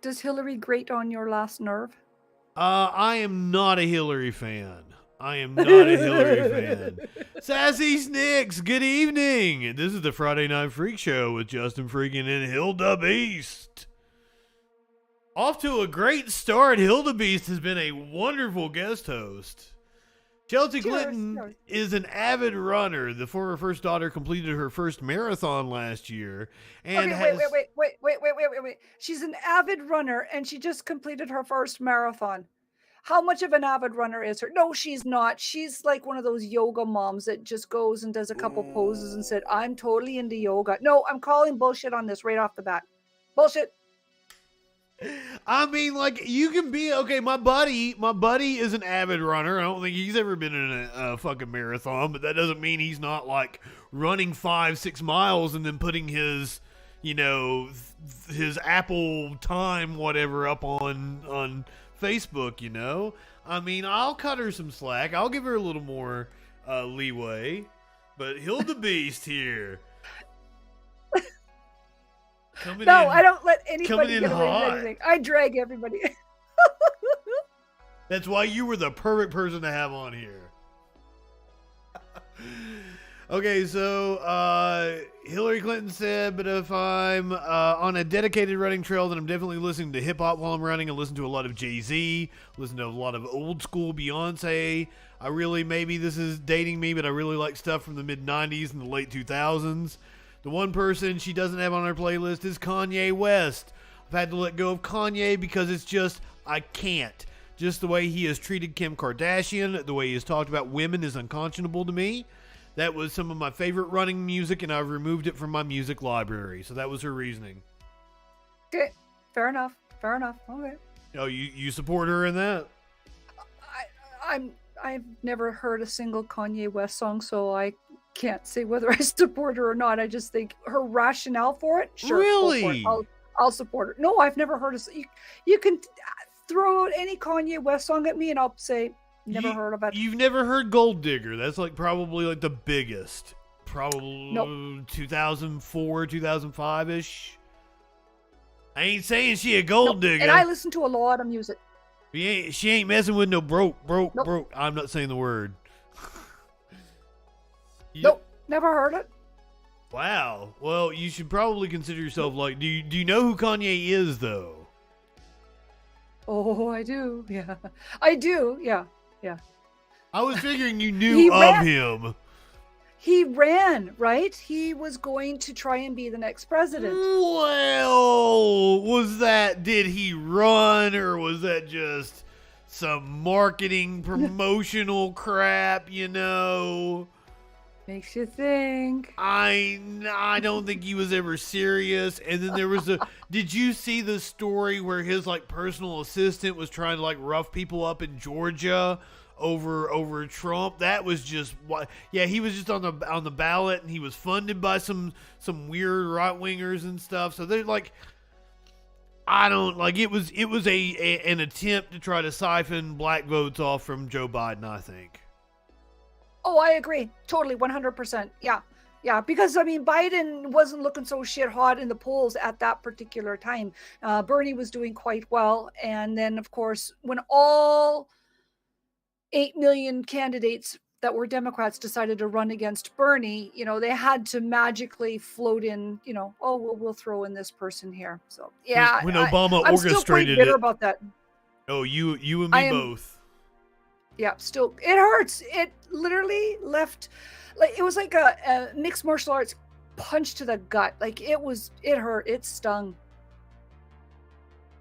Does Hillary grate on your last nerve?
I am not a Hillary fan. I am not a Hillary fan. Sassy Snicks, good evening. This is the Friday Night Freak Show with Justin Freakin and Hilda Beast. Off to a great start. Hilda Beast has been a wonderful guest host. Chelsea Clinton
cheers.
is an avid runner. The former first daughter completed her first marathon last year. And
Okay, wait. She's an avid runner, and she just completed her first marathon. How much of an avid runner is her? No, she's not. She's like one of those yoga moms that just goes and does a couple poses and said, I'm totally into yoga. No, I'm calling bullshit on this right off the bat. Bullshit.
I mean, like, you can be okay. My buddy is an avid runner. I don't think he's ever been in a fucking marathon, but that doesn't mean he's not like running 5-6 miles and then putting his, his Apple time whatever up on Facebook. I mean, I'll cut her some slack. I'll give her a little more leeway. But Hilda Beast here.
I don't let anybody
coming in
get away
hot.
with anything. I drag everybody.
That's why you were the perfect person to have on here. Okay, so Hillary Clinton said, but if I'm on a dedicated running trail, then I'm definitely listening to hip-hop while I'm running. I listen to a lot of Jay-Z, listen to a lot of old school Beyonce. Maybe this is dating me, but I really like stuff from the mid-90s and the late 2000s. The one person she doesn't have on her playlist is Kanye West. I've had to let go of Kanye because it's just, I can't. Just the way he has treated Kim Kardashian, the way he has talked about women is unconscionable to me. That was some of my favorite running music, and I've removed it from my music library. So that was her reasoning.
Okay, fair enough. Okay.
Oh, you support her in that?
I've never heard a single Kanye West song, so I can't say whether I support her or not. I just think her rationale for it, sure.
Really?
Go for it. I'll support her. No, I've never heard you can throw out any Kanye West song at me and I'll say never heard of it.
You've never heard Gold Digger. That's probably like the biggest. Probably
Nope.
2004, 2005-ish. I ain't saying she a gold digger.
And I listen to a lot of music.
She ain't messing with no broke.
Nope.
I'm not saying the word.
Nope, never heard it.
Wow. Well, you should probably consider yourself like. Do you know who Kanye is though?
Oh, I do. Yeah, I do. Yeah.
I was figuring you knew
He
of
ran-
him.
He ran, right? He was going to try and be the next president.
Well, did he run or was that just some marketing promotional crap, you know?
Makes you think.
I don't think he was ever serious. And then there was did you see the story where his like personal assistant was trying to like rough people up in Georgia over Trump? That was just what. Yeah, he was just on the ballot, and he was funded by some weird right wingers and stuff. So they're like, I don't like. It was an attempt to try to siphon black votes off from Joe Biden, I think.
Oh, I agree. Totally, 100%. Yeah, because I mean, Biden wasn't looking so shit hot in the polls at that particular time. Bernie was doing quite well, and then of course, when all 8 million candidates that were Democrats decided to run against Bernie, you know, they had to magically float in, you know, oh, we'll throw in this person here. So yeah,
when Obama
I'm still quite
orchestrated
bitter
it.
about that.
Oh, you and me both.
Yeah, still, it hurts. It literally left, like, it was like a mixed martial arts punch to the gut. Like, it hurt. It stung.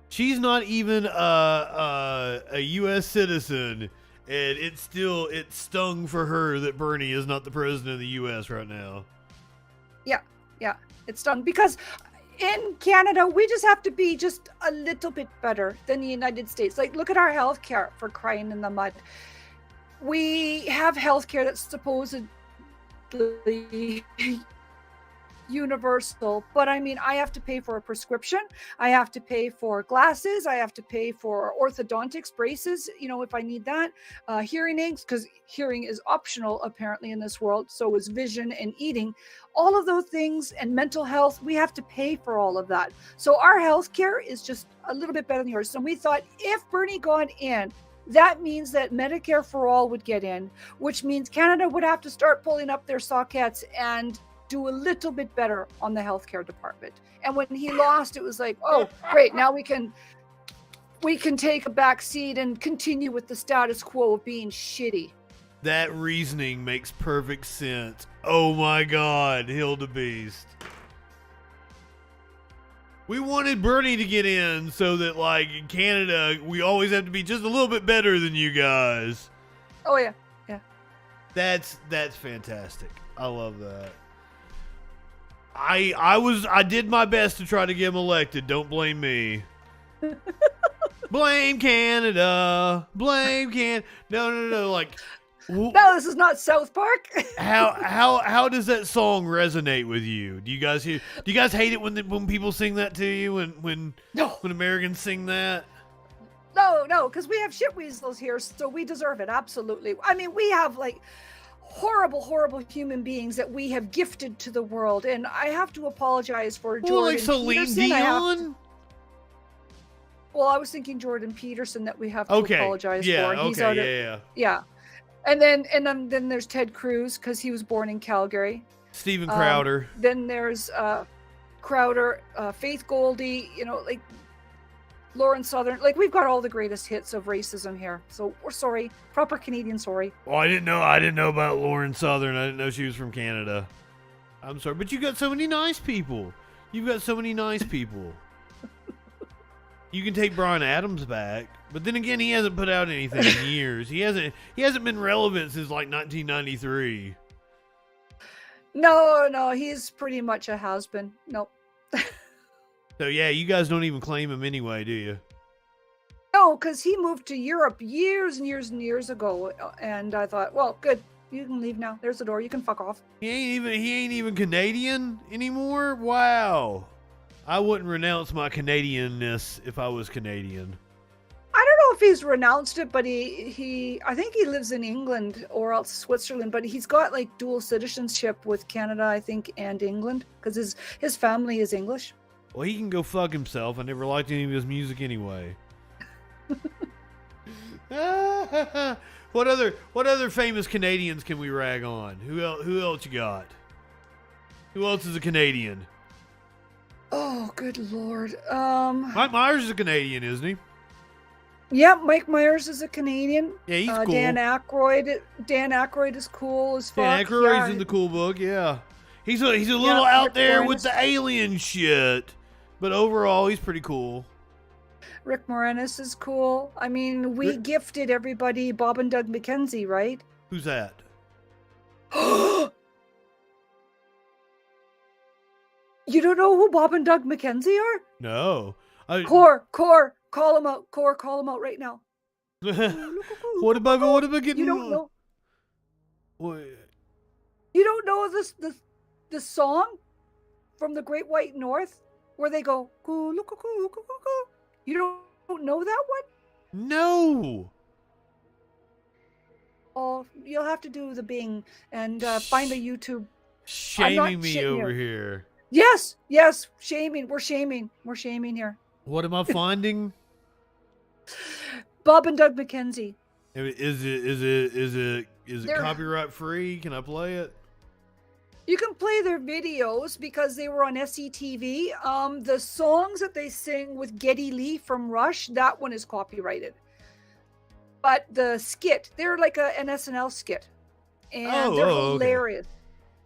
She's not even a U.S. citizen, and it stung for her that Bernie is not the president of the U.S. right now. Yeah, it stung because in Canada, we just have to be just a little bit better than the United States. Like, look at our healthcare, for crying in the mud. We have healthcare that's supposedly universal, but I mean, I have to pay for a prescription. I have to pay for glasses. I have to pay for orthodontics, braces, you know, if I need that. Hearing aids, because hearing is optional apparently in this world. So is vision and eating. All of those things, and mental health, we have to pay for all of that. So our healthcare is just a little bit better than yours. So we thought if Bernie got in, that means that Medicare for all would get in, which means Canada would have to start pulling up their sockets and do a little bit better on the healthcare department. And when he lost, it was like, oh, great, now we can take a back seat and continue with the status quo of being shitty. That reasoning makes perfect sense. Oh my God, Hildebeest. We wanted Bernie to get in so that, like, in Canada, we always have to be just a little bit better than you guys.
Oh, yeah.
That's fantastic. I love that. I did my best to try to get him elected. Don't blame me. Blame Canada. Blame No. Like,
no, this is not South Park.
how does that song resonate with you? Do you guys hate it when people sing that to you when Americans sing that?
No, because we have shit weasels here, so we deserve it. Absolutely. I mean, we have like horrible human beings that we have gifted to the world, and I have to apologize for Jordan
like Celine
Peterson.
Dion?
Well, I was thinking Jordan Peterson that we have to apologize for.
Yeah.
And then there's Ted Cruz, because he was born in Calgary.
Steven Crowder.
Then there's Crowder, Faith Goldie, you know, like Lauren Southern. Like, we've got all the greatest hits of racism here. So we're sorry. Proper Canadian sorry.
Oh, I didn't know about Lauren Southern. I didn't know she was from Canada. I'm sorry, but you got so many nice people. You've got so many nice people. You can take Bryan Adams back, but then again, he hasn't put out anything in years. He hasn't been relevant since like 1993.
No, he's pretty much a has-been. Nope.
So yeah, you guys don't even claim him anyway, do you?
No, because he moved to Europe years and years ago, and I thought, well, good, you can leave now. There's the door. You can fuck off.
He ain't even Canadian anymore. Wow. I wouldn't renounce my Canadianness if I was Canadian.
I don't know if he's renounced it, but I think he lives in England or else Switzerland, but he's got like dual citizenship with Canada, I think, and England, because his family is English.
Well, he can go fuck himself. I never liked any of his music anyway. What other famous Canadians can we rag on? Who else you got? Who else is a Canadian?
Oh, good lord.
Mike Myers is a Canadian, isn't he?
Yeah, Mike Myers is a Canadian.
Yeah, he's cool.
Dan Aykroyd is cool as fuck.
Dan Aykroyd's
yeah.
in the cool book, yeah. He's a little out
Rick
there
Moranis.
with the alien shit, but overall he's pretty cool.
Rick Moranis is cool. I mean, we gifted everybody Bob and Doug McKenzie, right?
Who's that?
You don't know who Bob and Doug McKenzie are?
No.
Core, call them out. Core, call them out right now.
What about getting?
You don't know.
What?
You don't know this song from the Great White North where they go coo loo coo coo coo coo coo. You don't know that one?
No.
Oh, you'll have to do the Bing and find the YouTube.
Shaming me over here.
Yes, shaming. We're shaming here.
What am I finding?
Bob and Doug McKenzie.
Is it copyright free? Can I play it?
You can play their videos because they were on SCTV. The songs that they sing with Geddy Lee from Rush, that one is copyrighted. But the skit, they're like an SNL skit. And they're hilarious. Okay.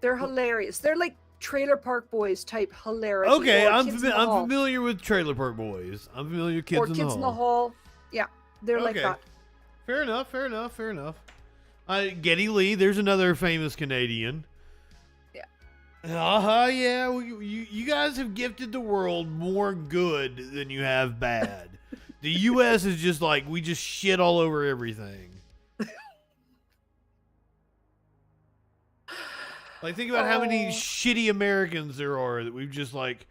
They're hilarious. They're like Trailer Park Boys type hilarious.
Okay, I'm familiar with Trailer Park Boys. I'm familiar with Kids in the Hall.
Yeah, they're like that.
Fair enough. Geddy Lee, there's another famous Canadian. Yeah. Yeah. You guys have gifted the world more good than you have bad. The U.S. is just like, we just shit all over everything. Like, think about how many shitty Americans there are that we've just, like,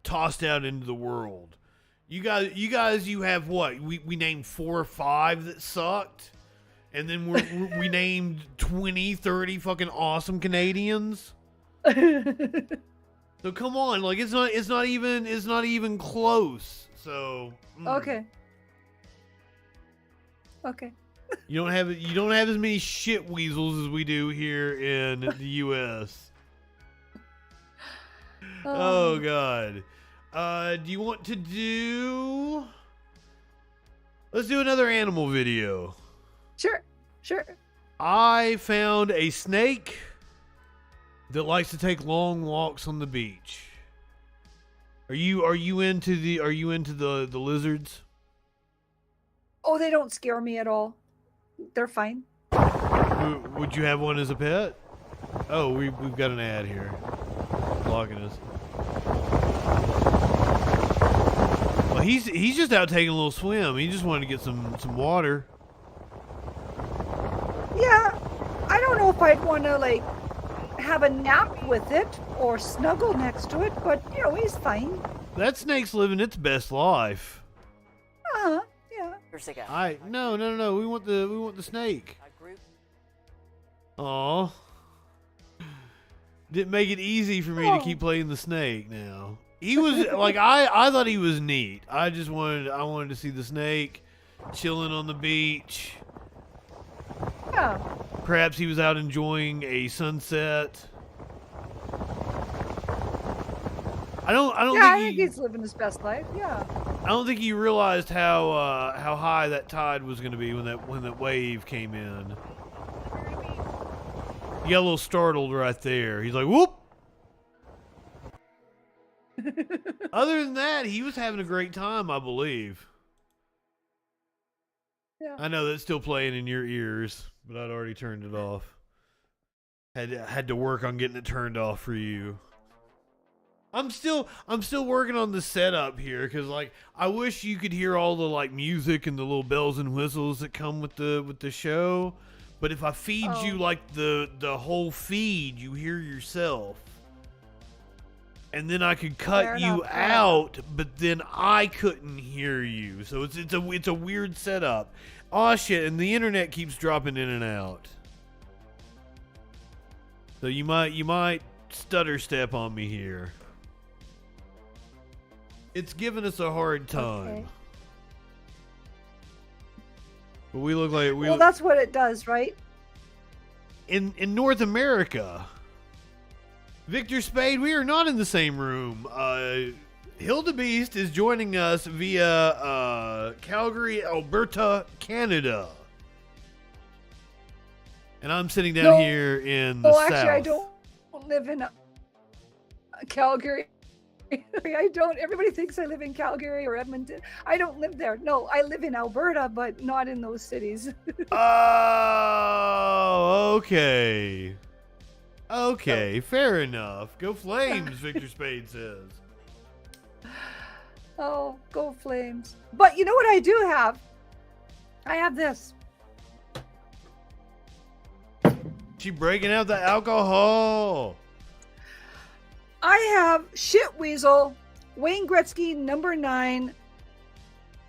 tossed out into the world. You guys, you have what? We named 4 or 5 that sucked. And then we named 20, 30 fucking awesome Canadians. So come on, like it's not even close. So
Okay.
You don't have as many shit weasels as we do here in the U.S. Oh God. Do you want to do? Let's do another animal video.
Sure.
I found a snake that likes to take long walks on the beach. Are you into the lizards?
Oh, they don't scare me at all. They're fine.
Would you have one as a pet? Oh, we've got an ad here blocking us. Well, he's just out taking a little swim. He just wanted to get some water.
Yeah, I don't know if I'd want to like have a nap with it or snuggle next to it, but he's fine.
That snake's living its best life.
Yeah.
No. We want the snake. Aw. Didn't make it easy for me to keep playing the snake now. He was like I thought he was neat. I wanted to see the snake chilling on the beach.
Yeah.
Perhaps he was out enjoying a sunset.
I think he's living his best life. Yeah.
I don't think he realized how high that tide was going to be when that wave came in. He got a little startled right there. He's like, "Whoop!" Other than that, he was having a great time, I believe.
Yeah.
I know that's still playing in your ears, but I'd already turned it off. Had to work on getting it turned off for you. I'm still working on the setup here because like I wish you could hear all the like music and the little bells and whistles that come with the show. But if I feed you like the whole feed, you hear yourself. And then I could cut you out, but then I couldn't hear you. So it's a weird setup. Oh shit, and the internet keeps dropping in and out. So you might stutter step on me here. It's giving us a hard time. But we look like
Well, that's what it does, right?
in North America. Victor Spade, we are not in the same room. Hildebeest is joining us via Calgary, Alberta, Canada. And I'm sitting down here in the south.
Actually, I don't live in Calgary. I don't. Everybody thinks I live in Calgary or Edmonton. I don't live there. No, I live in Alberta, but not in those cities.
Oh, okay. Okay, fair enough. Go Flames, Victor Spade says.
Oh, go Flames. But you know what I do have? I have this.
She breaking out the alcohol.
I have Shit Weasel, Wayne Gretzky #9,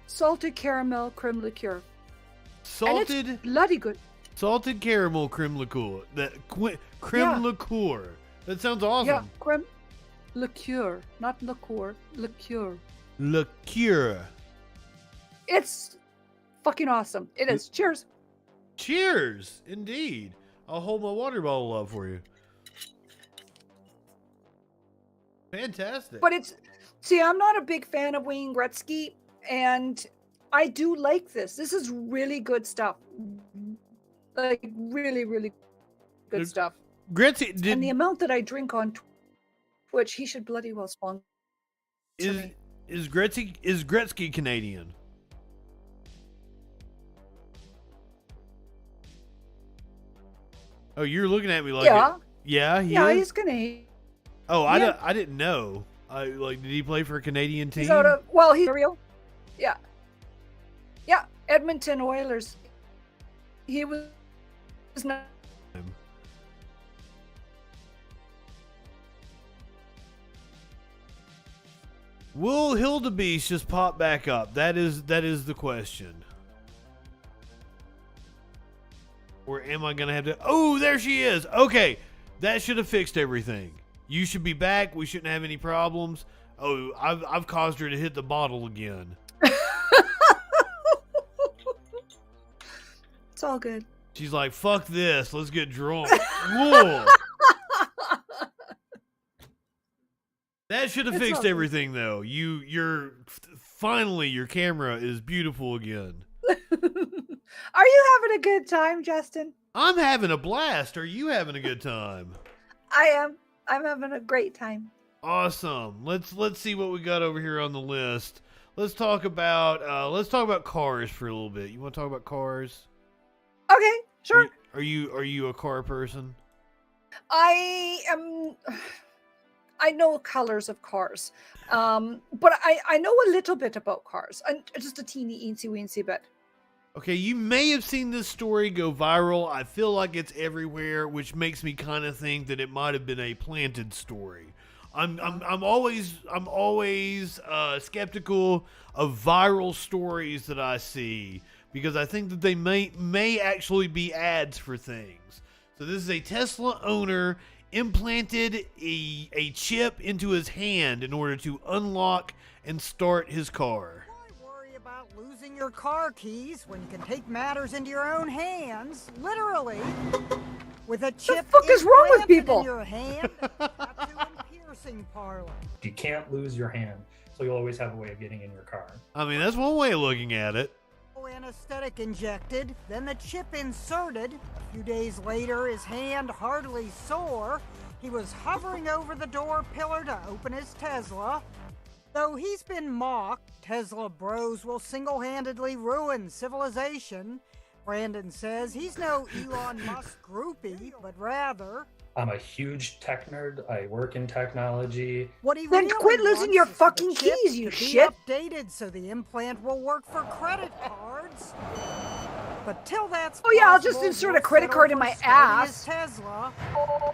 salted caramel creme liqueur. And
Salted
it's bloody good.
salted caramel creme liqueur. Creme liqueur. That sounds awesome.
Yeah, creme liqueur, not liqueur, liqueur.
Liqueur.
It's fucking awesome. It is. Cheers.
Cheers, indeed. I'll hold my water bottle up for you. Fantastic.
But see, I'm not a big fan of Wayne Gretzky, and I do like this. This is really good stuff. Like, really, really good stuff.
Gretzky
And the amount that I drink on Twitch, he should bloody well sponsor me.
is Gretzky Canadian? Oh, you're looking at me like
Yeah.
Yeah,
Yeah,
is?
he's Canadian.
Oh,
Yeah.
I didn't know. Did he play for a Canadian team?
He's out of, well, he's real. Yeah. Yeah, Edmonton Oilers. He was not.
Will Hildebeest just pop back up? That is the question. Or am I gonna have to? Oh, there she is. Okay, that should have fixed everything. You should be back. We shouldn't have any problems. Oh, I've caused her to hit the bottle again.
It's all good.
She's like, "Fuck this. Let's get drunk." Whoa. That should have fixed everything, though. You're finally your camera is beautiful again.
Are you having a good time, Justin?
I'm having a blast. Are you having a good time?
I am. I'm having a great time.
Awesome. Let's see what we got over here on the list. Let's talk about cars for a little bit. You want to talk about cars?
Okay, sure.
Are you a car person?
I am. I know colors of cars, but I know a little bit about cars, and just a teeny weensy bit.
Okay, you may have seen this story go viral. I feel like it's everywhere, which makes me kind of think that it might have been a planted story. I'm always skeptical of viral stories that I see because I think that they may actually be ads for things. So this is a Tesla owner implanted a chip into his hand in order to unlock and start his car.
About losing your car keys when you can take matters into your own hands, literally, with a chip
the fuck is wrong with
implanted
people?
in your hand, tattoo and piercing parlor.
You can't lose your hand, so you'll always have a way of getting in your car.
I mean, that's one way of looking at it.
Anesthetic injected, then the chip inserted. A few days later, his hand hardly sore. He was hovering over the door pillar to open his Tesla. Though he's been mocked, Tesla bros will single-handedly ruin civilization. Brandon says he's no Elon Musk groupie, but rather...
I'm a huge tech nerd. I work in technology.
What he
Then
really
quit losing
wants
your
is the
fucking
chip
keys, you
to be
shit.
updated so the implant will work for credit cards. But till that's
Oh yeah, I'll just
possible,
insert a
he'll
credit card in
settle
my
for starting his
ass.
Tesla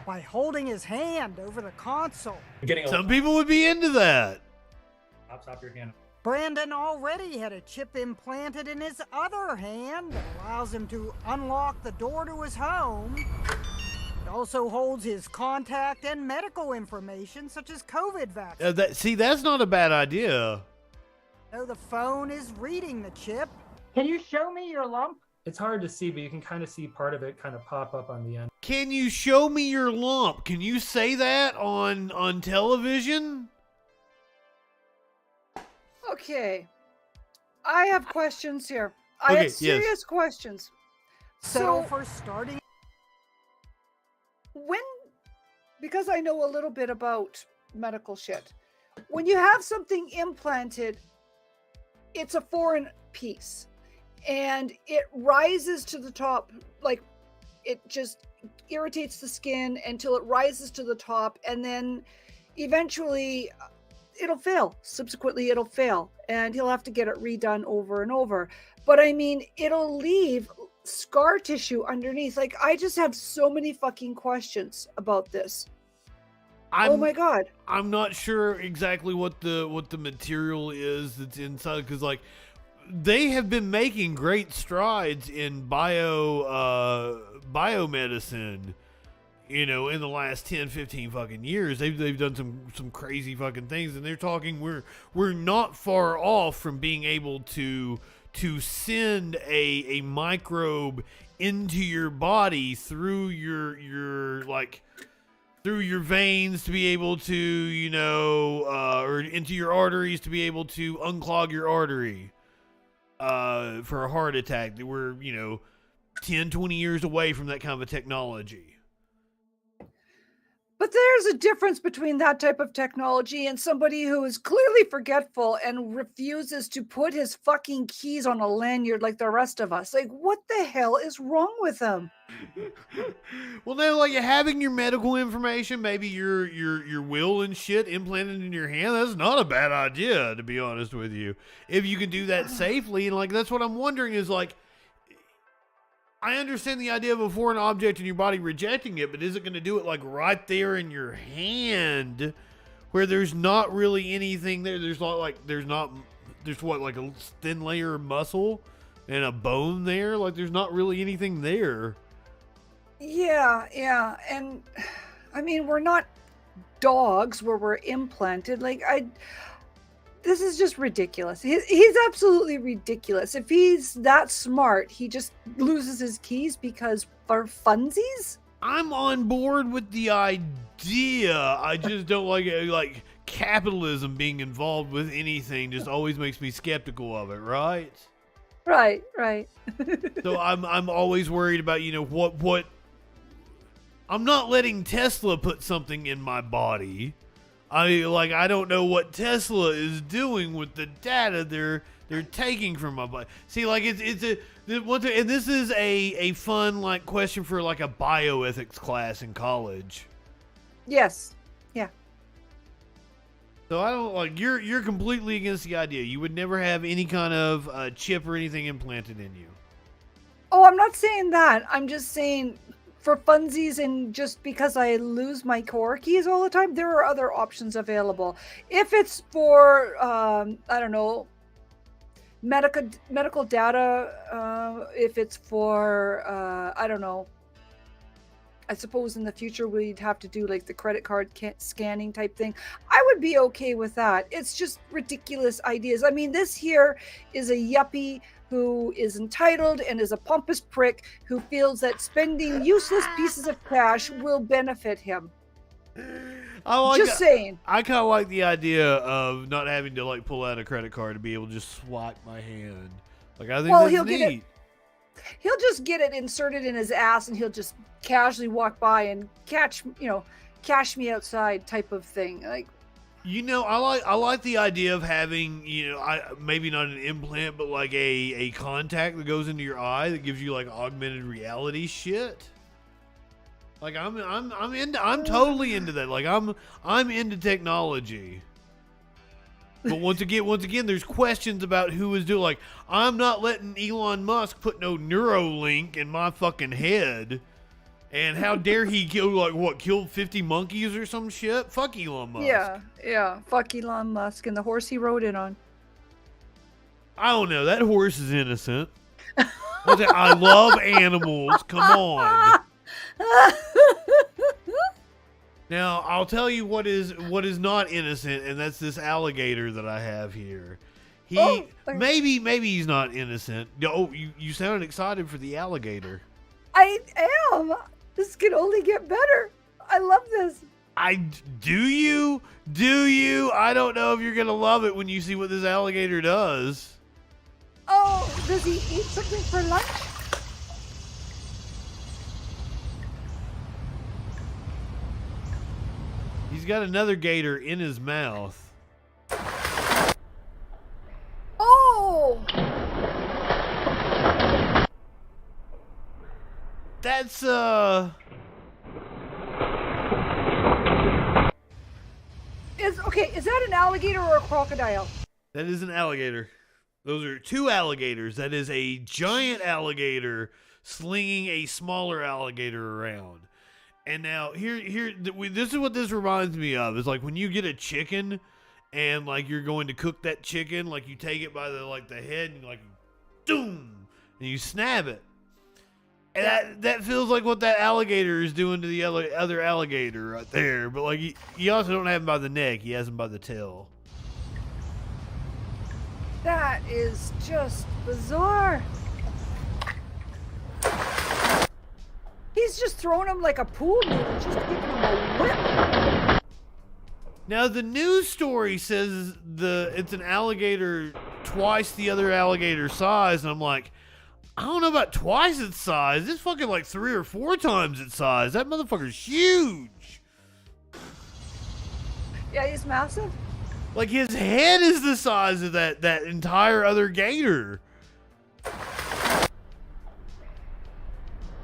by holding his hand over the console.
Getting
Some people would be into that.
Stop your hand.
Brandon already had a chip implanted in his other hand that allows him to unlock the door to his home. It also holds his contact and medical information, such as COVID vaccine.
That's not a bad idea.
So the phone is reading the chip.
Can you show me your lump?
It's hard to see, but you can kind of see part of it kind of pop up on the end.
Can you show me your lump? Can you say that on television?
Okay. I have questions here. I
Okay,
have serious questions.
So
So
for starting,
because I know a little bit about medical shit, when you have something implanted, it's a foreign piece and it rises to the top, like it just irritates the skin until it rises to the top, and then eventually it'll fail. Subsequently, it'll fail, and he'll have to get it redone over and over. But I mean, it'll leave scar tissue underneath. Like, I just have so many fucking questions about this. Oh my god.
I'm not sure exactly what the material is that's inside, because like they have been making great strides in biomedicine, you know, in the last 10, 15 fucking years. They've done some crazy fucking things, and they're talking we're not far off from being able to send a microbe into your body through your like through your veins to be able to, you know, or into your arteries to be able to unclog your artery for a heart attack. That we're, you know, 10, 20 years away from that kind of a technology.
But there's a difference between that type of technology and somebody who is clearly forgetful and refuses to put his fucking keys on a lanyard like the rest of us. Like, what the hell is wrong with them?
Well, now, like, having your medical information, maybe your will and shit implanted in your hand, that's not a bad idea, to be honest with you. If you can do that safely, and like that's what I'm wondering is like, I understand the idea of a foreign object in your body rejecting it, but is it going to do it like right there in your hand, where there's not really anything there? There's not like there's what, like a thin layer of muscle and a bone there. Like there's not really anything there.
Yeah, and I mean, we're not dogs where we're implanted. Like, this is just ridiculous. He's absolutely ridiculous. If he's that smart, he just loses his keys because for funsies?
I'm on board with the idea. I just don't like capitalism being involved with anything. Just always makes me skeptical of it, right?
Right.
So I'm always worried about, you know, what I'm not letting Tesla put something in my body. I don't know what Tesla is doing with the data they're taking from my body. See, like and this is a fun like question for like a bioethics class in college.
Yes. Yeah.
So I don't like you're completely against the idea. You would never have any kind of chip or anything implanted in you.
Oh, I'm not saying that. I'm just saying for funsies, and just because I lose my core keys all the time, there are other options available. If it's for, I don't know, medical data, if it's for, I don't know, I suppose in the future we'd have to do like the credit card scanning type thing. I would be okay with that. It's just ridiculous ideas. I mean, this here is a yuppie who is entitled and is a pompous prick who feels that spending useless pieces of cash will benefit him. Just saying.
I kind of like the idea of not having to like pull out a credit card to be able to just swipe my hand. Like I think that's neat.
He'll just get it inserted in his ass, and he'll just casually walk by and cash me outside type of thing. Like,
you know, I like the idea of having, you know, maybe not an implant, but like a contact that goes into your eye that gives you like augmented reality shit. Like I'm totally into that. Like I'm into technology. But once again, there's questions about who is doing. Like, I'm not letting Elon Musk put no Neuralink in my fucking head. And how dare he kill 50 monkeys or some shit? Fuck Elon Musk.
Yeah. Fuck Elon Musk and the horse he rode in on.
I don't know. That horse is innocent. I love animals. Come on. Now, I'll tell you what is not innocent, and that's this alligator that I have here. Maybe he's not innocent. Oh, you sounded excited for the alligator.
I am. This can only get better. I love this.
Do you? I don't know if you're gonna love it when you see what this alligator does.
Oh, does he eat something for lunch?
He's got another gator in his mouth.
Oh!
That's
Is that an alligator or a crocodile?
That is an alligator. Those are two alligators. That is a giant alligator slinging a smaller alligator around. And now this is what this reminds me of. It's like when you get a chicken and like you're going to cook that chicken, like you take it by the head and like doom and you snap it. And that feels like what that alligator is doing to the other alligator right there. But like he also don't have him by the neck, he has him by the tail.
That is just bizarre. He's just throwing him like a pool noodle, just giving him a whip.
Now the news story says it's an alligator twice the other alligator size, and I'm like, I don't know about twice its size. It's fucking like 3 or 4 times its size. That motherfucker's huge.
Yeah, he's massive.
Like his head is the size of that entire other gator.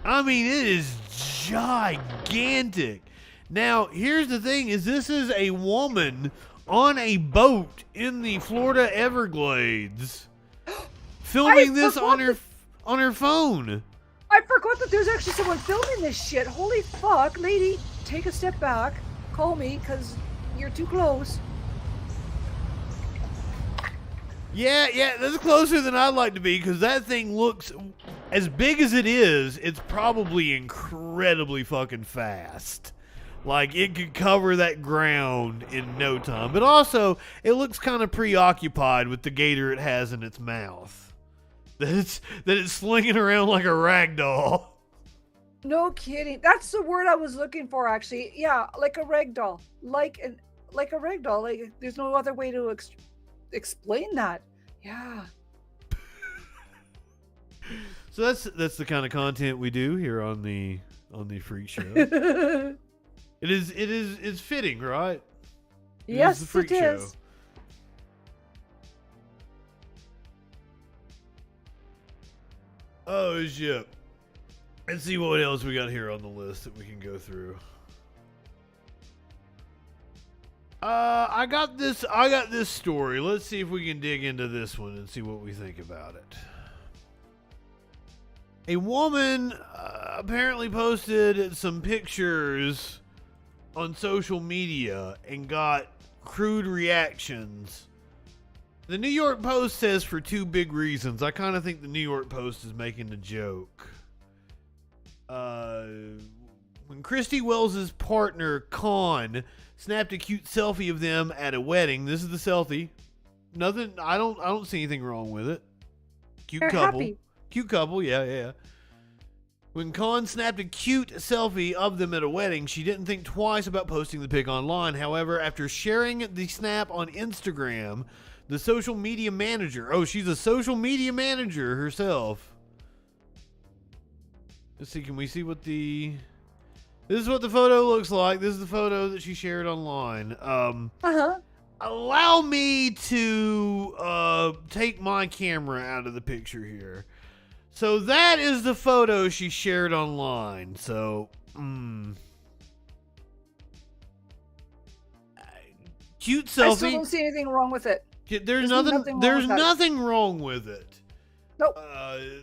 I mean, it is gigantic. Now, here's the thing: this is a woman on a boat in the Florida Everglades, filming this on her phone.
I forgot that there's actually someone filming this shit. Holy fuck, lady! Take a step back. Call me, cause you're too close.
Yeah, that's closer than I'd like to be, because that thing looks, as big as it is, it's probably incredibly fucking fast. Like, it could cover that ground in no time. But also, it looks kind of preoccupied with the gator it has in its mouth. That it's slinging around like a rag doll.
No kidding. That's the word I was looking for, actually. Yeah, like a rag doll. Like a rag doll. Like, there's no other way to explain that. Yeah.
So that's the kind of content we do here on the Freak Show. It's fitting, right?
Yes,
the Freak
it
Show.
is.
Oh shit. Let's see what else we got here on the list that we can go through. I got this story. Let's see if we can dig into this one and see what we think about it. A woman apparently posted some pictures on social media and got crude reactions. The New York Post says for 2 big reasons. I kind of think the New York Post is making a joke. When Christy Wells' partner, Con, snapped a cute selfie of them at a wedding. This is the selfie. Nothing. I don't see anything wrong with it. Cute
They're
couple.
happy.
Cute couple. Yeah. When Con snapped a cute selfie of them at a wedding, she didn't think twice about posting the pic online. However, after sharing the snap on Instagram, the social media manager. Oh, she's a social media manager herself. Let's see. Can we see what the? This is what the photo looks like. This is the photo that she shared online. Allow me to take my camera out of the picture here. So that is the photo she shared online. So, cute selfie.
I still don't see anything wrong with it.
There's nothing wrong with it.
Nope.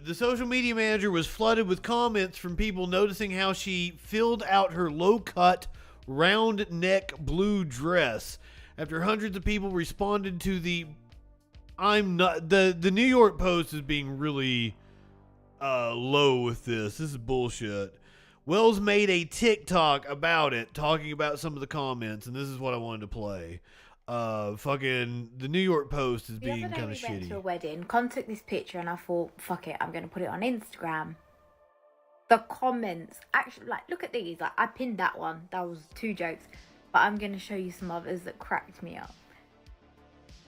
The social media manager was flooded with comments from people noticing how she filled out her low-cut, round-neck blue dress. After hundreds of people responded to the New York Post is being really low with this. This is bullshit. Wells made a TikTok about it, talking about some of the comments, and this is what I wanted to play. fucking the New York Post is
The
being
other day
kind of
we went to a
shitty.
wedding. Con took this picture and I thought, fuck it, I'm going to put it on Instagram. The comments, actually, like, look at these. Like, I pinned that one. That was 2 jokes. But I'm going to show you some others that cracked me up.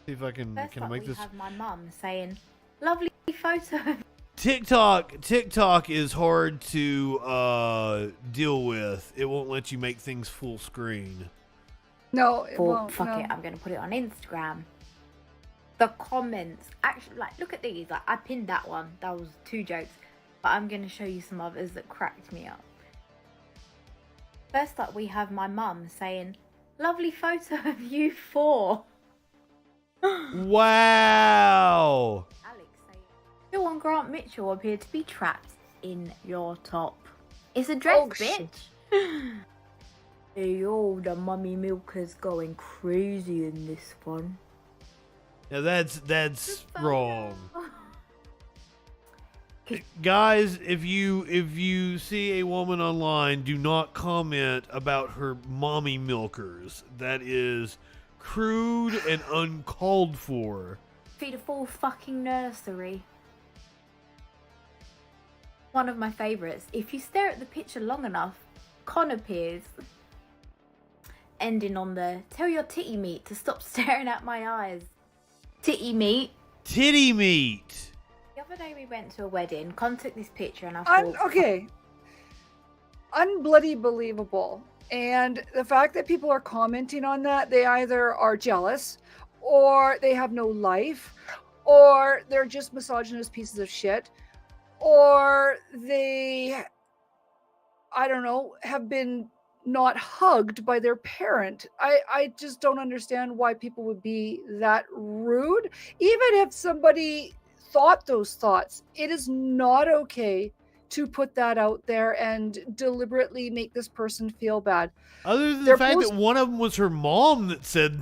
See if I can.
First
Can I
up,
make
we
this?
have my mum saying, lovely photo.
TikTok is hard to deal with. It won't let you make things full screen.
No, it
Thought,
won't.
fuck
no.
it, I'm going to put it on Instagram. The comments, actually, like, look at these. Like, I pinned that one. That was 2 jokes. But I'm going to show you some others that cracked me up. First up, we have my mum saying, lovely photo of you 4.
Wow.
Alex saying, Phil and Grant Mitchell appear to be trapped in your top. It's a dress,
Oh, shit.
bitch. Hey, yo, the mummy milker's going crazy in this one.
Now that's wrong. Guys, if you see a woman online, do not comment about her mommy milkers. That is crude and uncalled for.
Feed a full fucking nursery. One of my favourites. If you stare at the picture long enough, Con appears. Ending on the tell your titty meat to stop staring at my eyes. Titty meat.
Titty meat.
The other day we went to a wedding. Con took this picture and I thought,
Okay. Unbloody believable. And the fact that people are commenting on that, they either are jealous, or they have no life, or they're just misogynist pieces of shit, or they, I don't know, have been not hugged by their parent. I just don't understand why people would be that rude. Even if somebody thought those thoughts, it is not okay to put that out there and deliberately make this person feel bad.
Other than the fact that one of them was her mom that said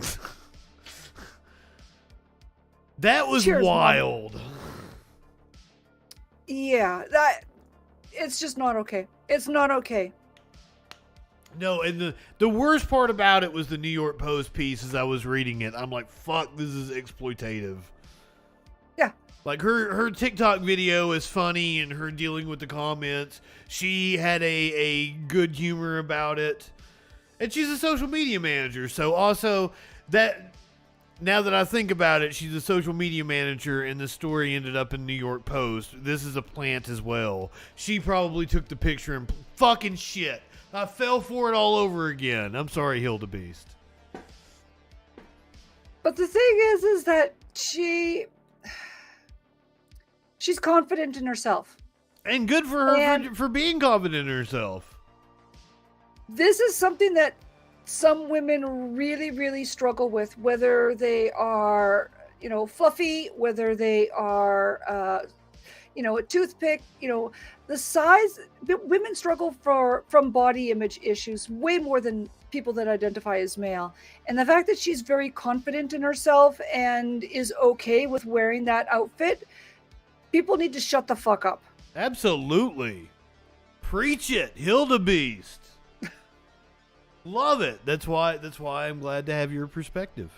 that was
Cheers,
wild.
Mom. Yeah, that it's just not okay. It's not okay.
No, and the worst part about it was the New York Post piece. As I was reading it, I'm like, fuck, this is exploitative.
Yeah.
Like her TikTok video is funny, and her dealing with the comments, she had a good humor about it, and she's a social media manager. So also that, now that I think about it, she's a social media manager, and the story ended up in New York Post. This is a plant as well. She probably took the picture and fucking shit. I fell for it all over again. I'm sorry, Hildebeest.
But the thing is that she's confident in herself.
And good for her for being confident in herself.
This is something that some women really, really struggle with, whether they are, fluffy, whether they are, a toothpick, the size. Women struggle from body image issues way more than people that identify as male. And the fact that she's very confident in herself and is okay with wearing that outfit, people need to shut the fuck up.
Absolutely. Preach it, Hildebeest. Love it. That's why I'm glad to have your perspective.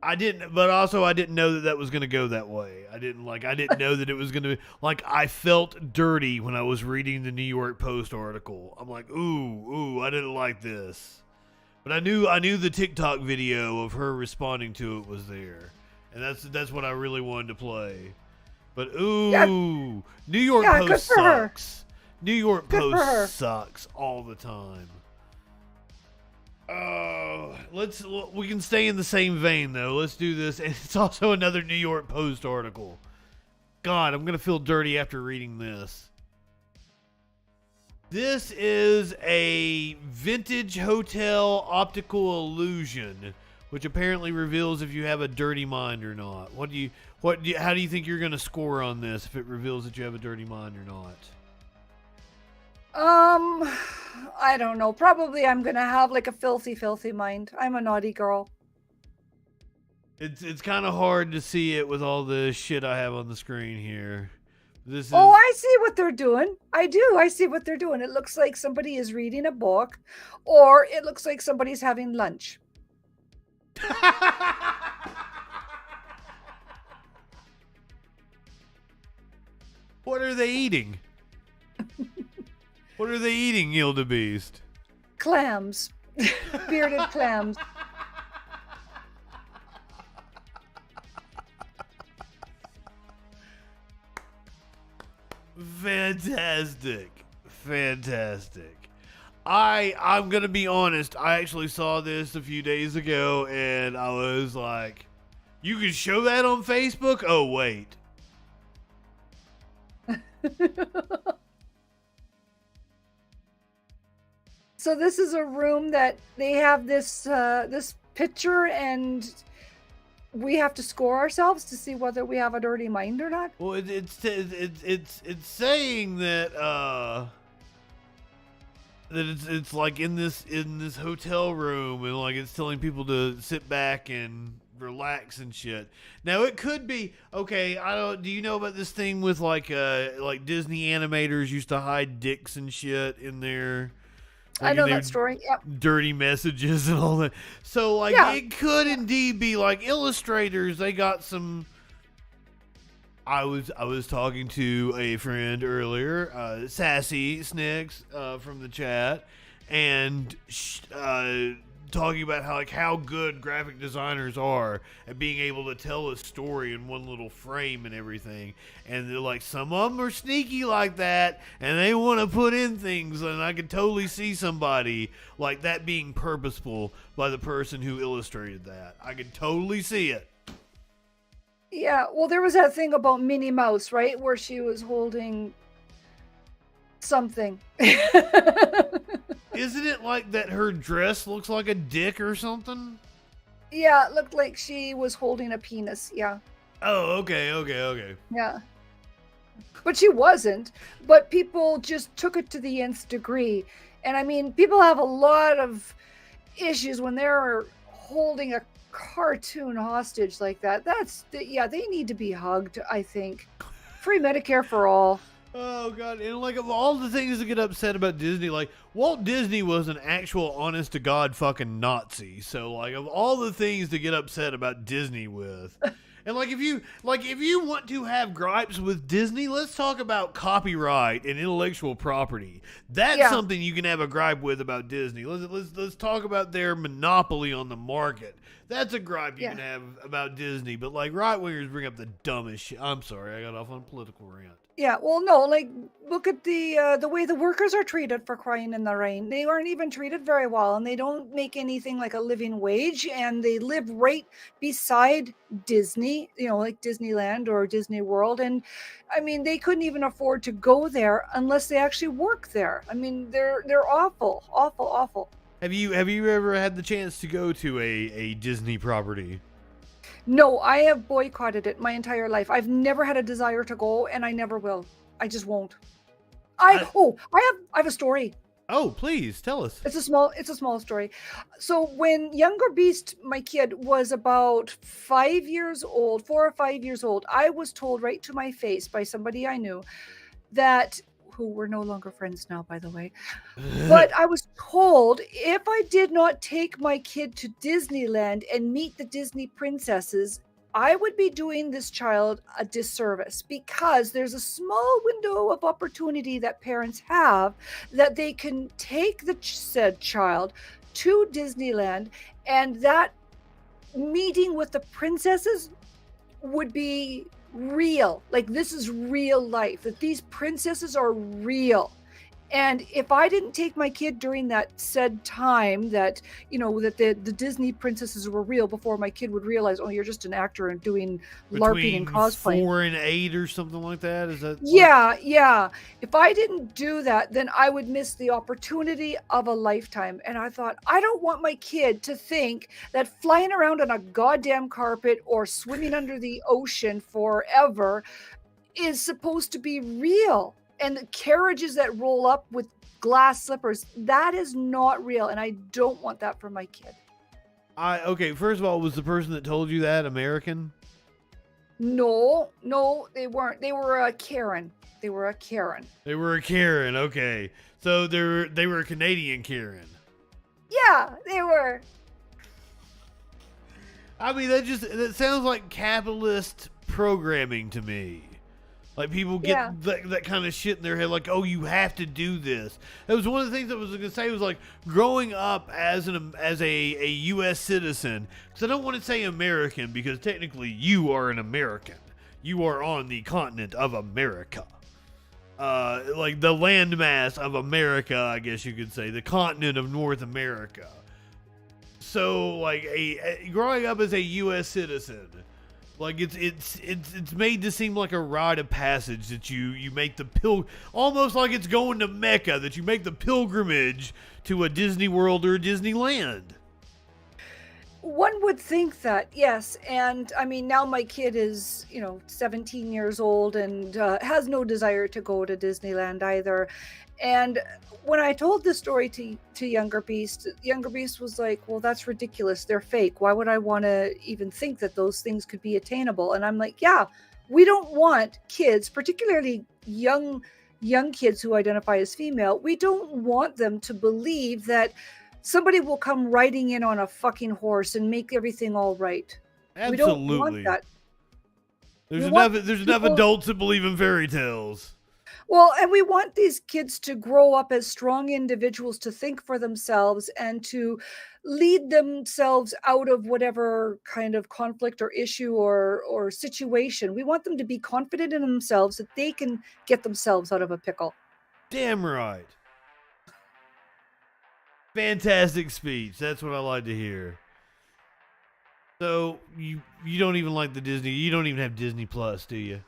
I didn't know that was going to go that way. I didn't know that it was going to be like, I felt dirty when I was reading the New York Post article. I'm like, ooh, I didn't like this. But I knew the TikTok video of her responding to it was there. And that's what I really wanted to play. But New York Post sucks. New York Post sucks all the time. We can stay in the same vein though. Let's do this. And it's also another New York Post article. God, I'm gonna feel dirty after reading this. This is a vintage hotel optical illusion, which apparently reveals if you have a dirty mind or not. How do you think you're gonna score on this if it reveals that you have a dirty mind or not?
I don't know. Probably I'm gonna have like a filthy mind. I'm a naughty girl.
It's kind of hard to see it with all the shit I have on the screen here. This is.
Oh, I see what they're doing. I do. I see what they're doing. It looks like somebody is reading a book, or it looks like somebody's having lunch.
What are they eating? What are they eating, Wildebeest?
Clams. Bearded clams.
Fantastic. I'm gonna be honest, I actually saw this a few days ago and I was like, you can show that on Facebook? Oh wait.
So this is a room that they have this this picture, and we have to score ourselves to see whether we have a dirty mind or not.
Well, it's saying that it's like in this hotel room, and like it's telling people to sit back and relax and shit. Now it could be okay. Do you know about this thing with like Disney animators used to hide dicks and shit in their.
I know that story. Yep.
Dirty messages and all that. So, like, it could indeed be like illustrators. They got some. I was talking to a friend earlier, Sassy Snicks, from the chat, and talking about how good graphic designers are at being able to tell a story in one little frame and everything. And they're like, some of them are sneaky like that, and they want to put in things, and I could totally see somebody like that being purposeful by the person who illustrated that. I could totally see it.
Yeah, well, there was that thing about Minnie Mouse, right, where she was holding something.
Isn't it like that her dress looks like a dick or something?
Yeah, it looked like she was holding a penis, yeah.
Oh, okay.
Yeah. But she wasn't. But people just took it to the nth degree. And I mean, people have a lot of issues when they're holding a cartoon hostage like that. They need to be hugged, I think. Free Medicare for all.
Oh, God. And, like, of all the things to get upset about Disney, like, Walt Disney was an actual honest-to-God fucking Nazi. So, like, of all the things to get upset about Disney with... And, if you want to have gripes with Disney, let's talk about copyright and intellectual property. That's something you can have a gripe with about Disney. Let's talk about their monopoly on the market. That's a gripe you can have about Disney. But, right-wingers bring up the dumbest shit. I'm sorry, I got off on a political rant.
Yeah, well, no, look at the way the workers are treated, for crying in the rain. They aren't even treated very well, and they don't make anything like a living wage, and they live right beside Disney, like Disneyland or Disney World. And I mean, they couldn't even afford to go there unless they actually work there. I mean, they're awful, awful, awful.
Have you ever had the chance to go to a Disney property?
No, I have boycotted it my entire life. I've never had a desire to go, and I never will. I just won't. I have a story.
Oh, please tell us.
It's a small story. So when younger Beast, my kid, was about 5 years old, 4 or 5 years old, I was told right to my face by somebody I knew that, who we're no longer friends now, by the way. But I was told if I did not take my kid to Disneyland and meet the Disney princesses, I would be doing this child a disservice, because there's a small window of opportunity that parents have that they can take the said child to Disneyland, and that meeting with the princesses would be real. Like, this is real life, that these princesses are real. And if I didn't take my kid during that said time that, that the Disney princesses were real, before my kid would realize, oh, you're just an actor and doing LARPing and cosplay.
4 and 8 or something like that? Is that?
Yeah. If I didn't do that, then I would miss the opportunity of a lifetime. And I thought, I don't want my kid to think that flying around on a goddamn carpet or swimming under the ocean forever is supposed to be real. And the carriages that roll up with glass slippers, that is not real. And I don't want that for my kid.
Okay, first of all, was the person that told you that American?
No, they weren't. They were a Karen. They were a Karen.
They were a Karen. Okay, so they were a Canadian Karen.
Yeah, they were.
I mean, that sounds like capitalist programming to me. Like people get that kind of shit in their head, like, oh, you have to do this. That was one of the things that I was gonna say was like growing up as a U.S. citizen. Because I don't want to say American because technically you are an American. You are on the continent of America. Like the landmass of America, I guess you could say, the continent of North America. So, like, growing up as a U.S. citizen, like it's made to seem like a rite of passage that you make the almost like it's going to Mecca, that you make the pilgrimage to a Disney World or a Disneyland.
One would think that, yes. And I mean, now my kid is, 17 years old and has no desire to go to Disneyland either. And when I told this story to Younger Beast was like, well, that's ridiculous. They're fake. Why would I want to even think that those things could be attainable? And I'm like, yeah, we don't want kids, particularly young kids who identify as female. We don't want them to believe that somebody will come riding in on a fucking horse and make everything all right.
Absolutely.
We don't want that.
There's enough adults that believe in fairy tales.
Well, and we want these kids to grow up as strong individuals, to think for themselves and to lead themselves out of whatever kind of conflict or issue or situation. We want them to be confident in themselves that they can get themselves out of a pickle.
Damn right. Fantastic speech. That's what I like to hear. So you don't even like the Disney. You don't even have Disney Plus, do you?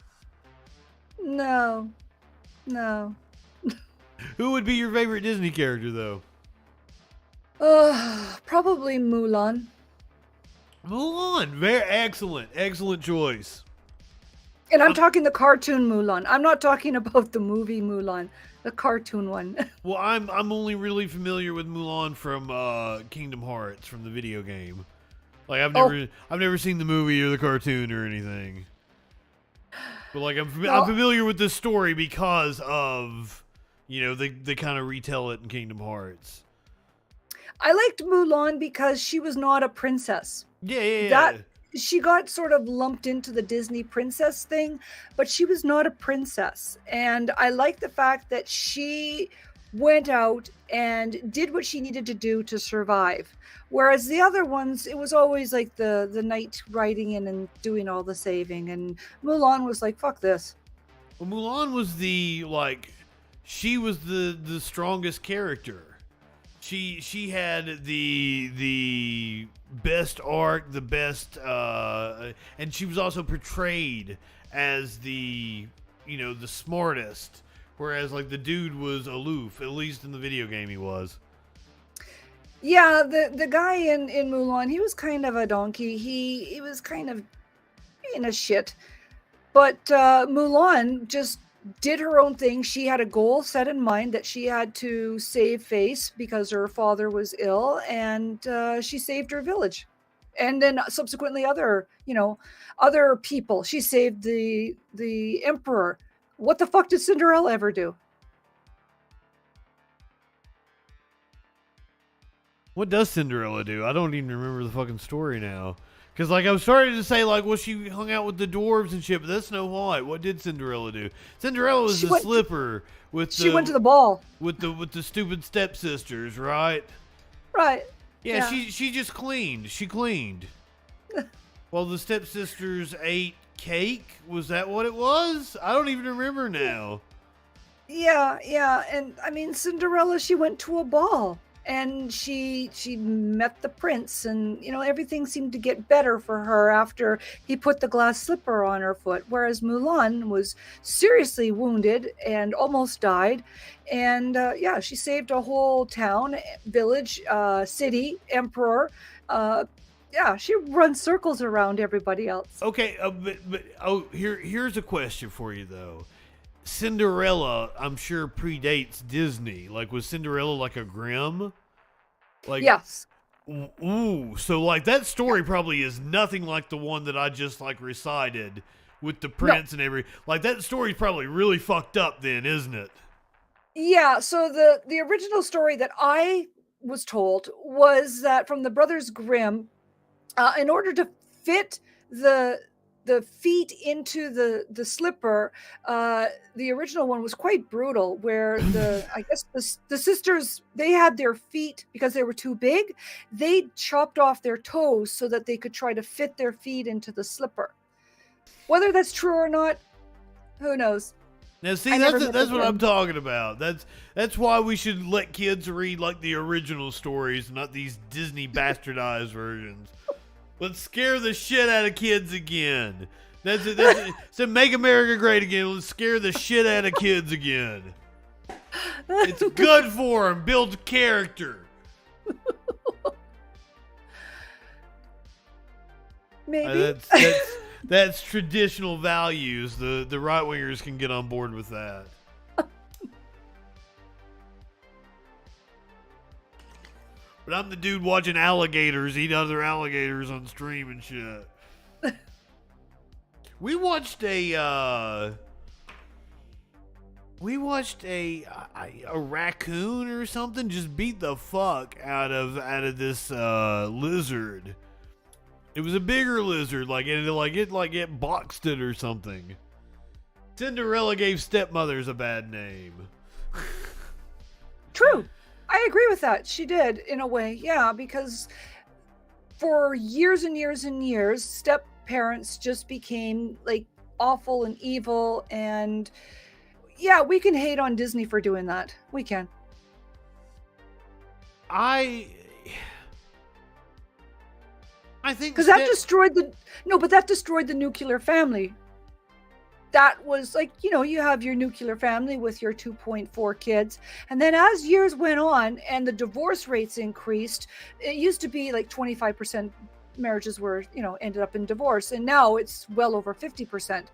No.
Who would be your favorite Disney character, though?
Probably Mulan.
Mulan. Very excellent choice.
And I'm talking the cartoon Mulan. I'm not talking about the movie Mulan, the cartoon one.
Well, I'm only really familiar with Mulan from Kingdom Hearts, from the video game. Like I've never seen the movie or the cartoon or anything. But like I'm familiar with the story because of, they kind of retell it in Kingdom Hearts.
I liked Mulan because she was not a princess.
Yeah.
She got sort of lumped into the Disney princess thing, but she was not a princess. And I like the fact that she went out and did what she needed to do to survive. Whereas the other ones, it was always like the knight riding in and doing all the saving. And Mulan was like, fuck this.
Well, Mulan was she was the strongest character. She had the best arc, the best, and she was also portrayed as the smartest, whereas like the dude was aloof, at least in the video game he was.
Yeah, the guy in Mulan, he was kind of a donkey. He was kind of being a shit. But Mulan just did her own thing. She had a goal set in mind that she had to save Face because her father was ill, and she saved her village. And then subsequently other people. She saved the emperor. What the fuck did Cinderella ever do?
What does Cinderella do? I don't even remember the fucking story now. Because, I was starting to say, she hung out with the dwarves and shit, but that's Snow White. What did Cinderella do? Cinderella was the slipper with
She went to the ball.
With the stupid stepsisters, right?
Right.
Yeah, she just cleaned. She cleaned. Well, the stepsisters ate cake? Was that what it was? I don't even remember now.
Yeah. And, I mean, Cinderella, she went to a ball. And she met the prince, and everything seemed to get better for her after he put the glass slipper on her foot. Whereas Mulan was seriously wounded and almost died, and she saved a whole town, village, city, emperor. She runs circles around everybody else.
Okay, here's a question for you though. Cinderella, I'm sure, predates Disney. Was Cinderella like a Grimm?
Yes.
Ooh, so like that story probably is nothing like the one that I just like recited with the prince and everything. Like that story's probably really fucked up then, isn't it?
Yeah, so the original story that I was told was that from the Brothers Grimm, in order to fit the feet into the slipper, the original one was quite brutal. Where I guess the sisters, they had their feet, because they were too big, they chopped off their toes so that they could try to fit their feet into the slipper. Whether that's true or not, who knows?
Now, see, that's what I'm talking about. That's why we should let kids read like the original stories, not these Disney bastardized versions. Let's scare the shit out of kids again. That's it. So make America great again. Let's scare the shit out of kids again. It's good for them. Builds character.
Maybe.
That's traditional values. The right wingers can get on board with that. But I'm the dude watching alligators eat other alligators on stream and shit. We watched a raccoon or something just beat the fuck out of this lizard. It was a bigger lizard, it boxed it or something. Cinderella gave stepmothers a bad name.
True. I agree with that. She did, in a way, yeah, because for years and years and years, step parents just became like awful and evil, and yeah, we can hate on Disney for doing that. We can.
I think
because that destroyed the nuclear family. That was like, you have your nuclear family with your 2.4 kids. And then as years went on and the divorce rates increased, it used to be like 25% marriages were, ended up in divorce. And now it's well over 50%.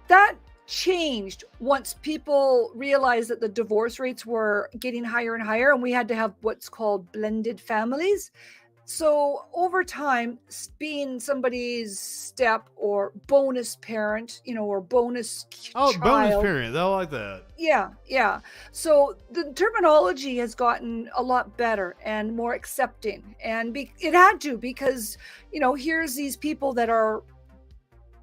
That changed once people realized that the divorce rates were getting higher and higher, and we had to have what's called blended families. So over time, being somebody's step or bonus parent, or bonus child.
Bonus parent. I like that.
Yeah. So the terminology has gotten a lot better and more accepting. And it had to, because, here's these people that are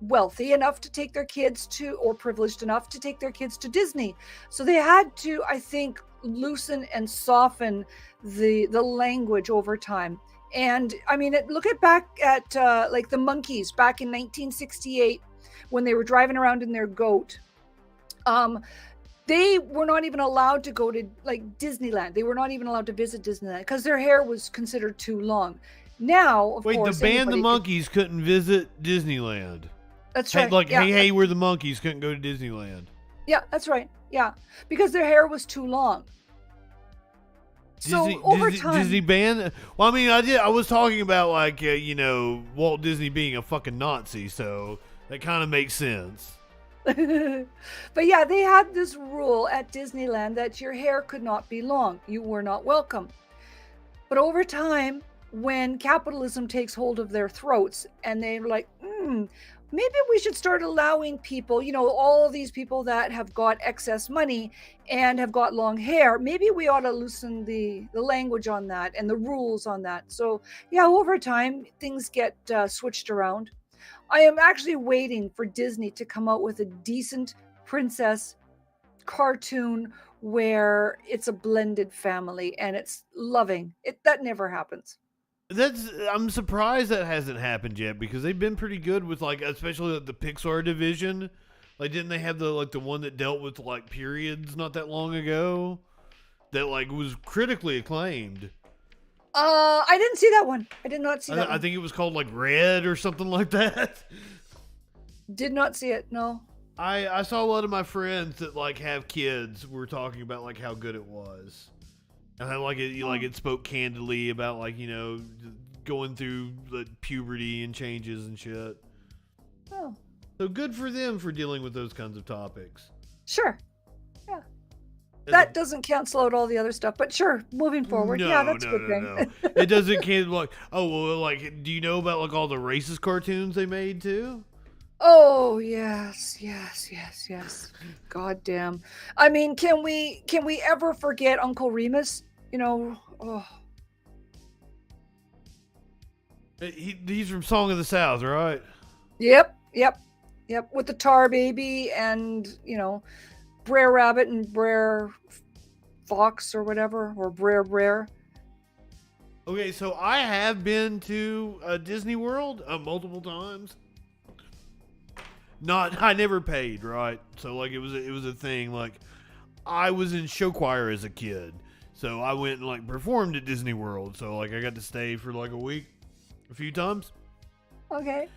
wealthy enough to take their kids to, or privileged enough to take their kids to Disney. So they had to, I think, loosen and soften the language over time. And I mean, look back at like the monkeys back in 1968 when they were driving around in their goat. They were not even allowed to go to like Disneyland. They were not even allowed to visit Disneyland because their hair was considered too long. Now, of course,
the band The Monkees couldn't visit Disneyland.
That's right.
Hey, we're the Monkees couldn't go to Disneyland.
Yeah, that's right. Yeah, because their hair was too long. So over time,
Disney band. Well, I mean, I was talking about like Walt Disney being a fucking Nazi, so that kind of makes sense.
But yeah, they had this rule at Disneyland that your hair could not be long. You were not welcome. But over time, when capitalism takes hold of their throats, and they're like, maybe we should start allowing people, all of these people that have got excess money and have got long hair, maybe we ought to loosen the language on that and the rules on that. So yeah, over time, things get switched around. I am actually waiting for Disney to come out with a decent princess cartoon where it's a blended family and it's loving. That never happens.
I'm surprised that hasn't happened yet, because they've been pretty good with like, especially the Pixar division. Like, didn't they have the one that dealt with like periods not that long ago that like was critically acclaimed?
I didn't see that one. I did not see that one.
I think it was called like Red or something like that.
Did not see it. No.
I saw a lot of my friends that like have kids were talking about like how good it was. And I like it. It spoke candidly about like going through the puberty and changes and shit.
Oh,
so good for them for dealing with those kinds of topics.
Sure. Yeah. That doesn't cancel out all the other stuff, but sure, moving forward, yeah, that's a good thing.
No. It doesn't cancel, like, oh, well, like, do you know about, like, all the racist cartoons they made, too?
Oh, yes. God damn. I mean, can we ever forget Uncle Remus? You know, oh.
He's from Song of the South, right?
Yep. With the Tar Baby and, you know, Brer Rabbit and Brer Fox or whatever, or Brer.
Okay, so I have been to Disney World multiple times. I never paid, right? So like it was a thing. Like I was in show choir as a kid, so I went and like performed at Disney World. So like I got to stay for like a week, a few times.
Okay.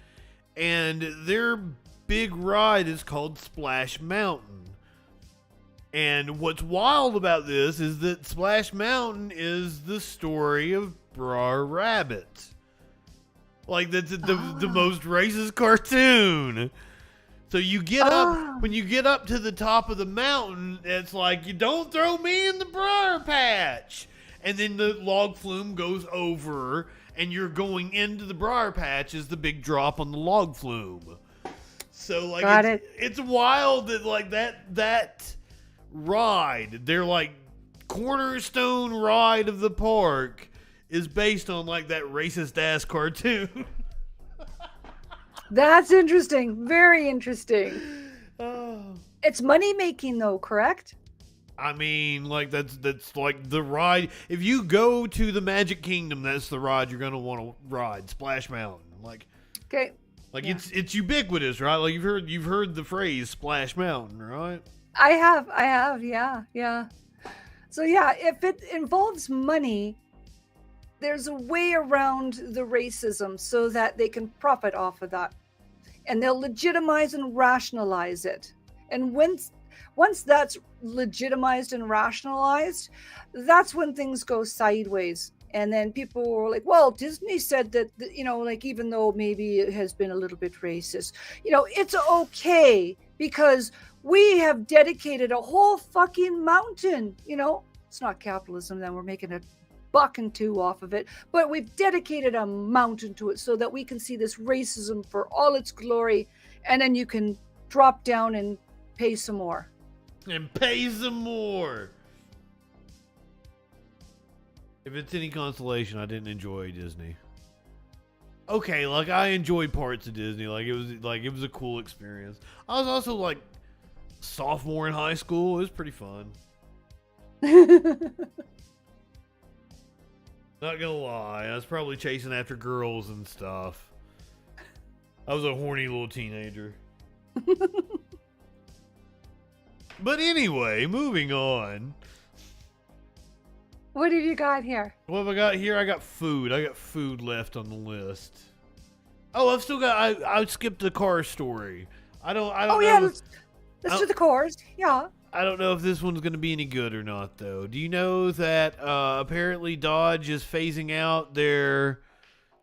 And their big ride is called Splash Mountain. And what's wild about this is that Splash Mountain is the story of Brer Rabbit. Like that's the most racist cartoon. So you get up, when you get up to the top of the mountain, it's like, you don't throw me in the briar patch. And then the log flume goes over, and you're going into the briar patch is the big drop on the log flume. So like it's wild that like that ride, their like cornerstone ride of the park, is based on like that racist ass cartoon.
That's interesting. Very interesting. It's money making though, correct?
I mean, like that's like the ride. If you go to the Magic Kingdom, that's the ride you're gonna want to ride. Splash Mountain, like.
Okay.
Like it's ubiquitous, right? Like you've heard the phrase Splash Mountain, right?
I have, yeah. So yeah, if it involves money, there's a way around the racism so that they can profit off of that. And they'll legitimize and rationalize it. And once that's legitimized and rationalized, that's when things go sideways. And then people were like, well, Disney said that, you know, like, even though maybe it has been a little bit racist, you know, it's okay because we have dedicated a whole fucking mountain. You know, it's not capitalism, then we're making a buck and two off of it, but we've dedicated a mountain to it so that we can see this racism for all its glory. And then you can drop down and pay some more.
And pay some more. If it's any consolation, I didn't enjoy Disney. Okay, like I enjoyed parts of Disney. Like it was a cool experience. I was also like sophomore in high school. It was pretty fun. Not gonna lie, I was probably chasing after girls and stuff. I was a horny little teenager. But anyway, moving on.
What have you got here?
What have I got here? I got food. I got food left on the list. Oh, I've still got. I skipped the car story. I don't.
Oh yeah, let's do the cars. Yeah.
I don't know if this one's going to be any good or not, though. Do you know that apparently Dodge is phasing out their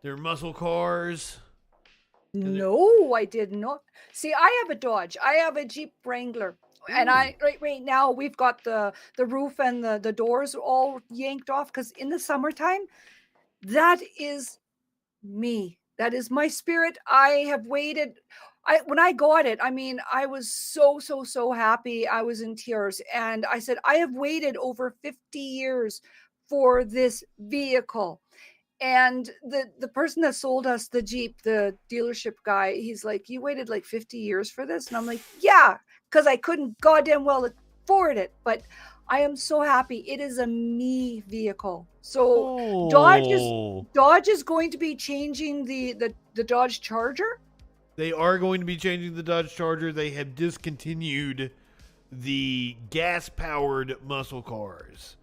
muscle cars?
No, I did not. See, I have a Dodge. I have a Jeep Wrangler. And I right now we've got the roof and the doors all yanked off because in the summertime, that is me. That is my spirit. I have waited. When I got it, I mean, I was so happy. I was in tears. And I said, I have waited over 50 years for this vehicle. And the person that sold us the Jeep, the dealership guy, he's like, you waited like 50 years for this? And I'm like, yeah, because I couldn't goddamn well afford it. But I am so happy. It is a me vehicle. So Dodge is going to be changing the Dodge Charger.
They are going to be changing the Dodge Charger. They have discontinued the gas-powered muscle cars.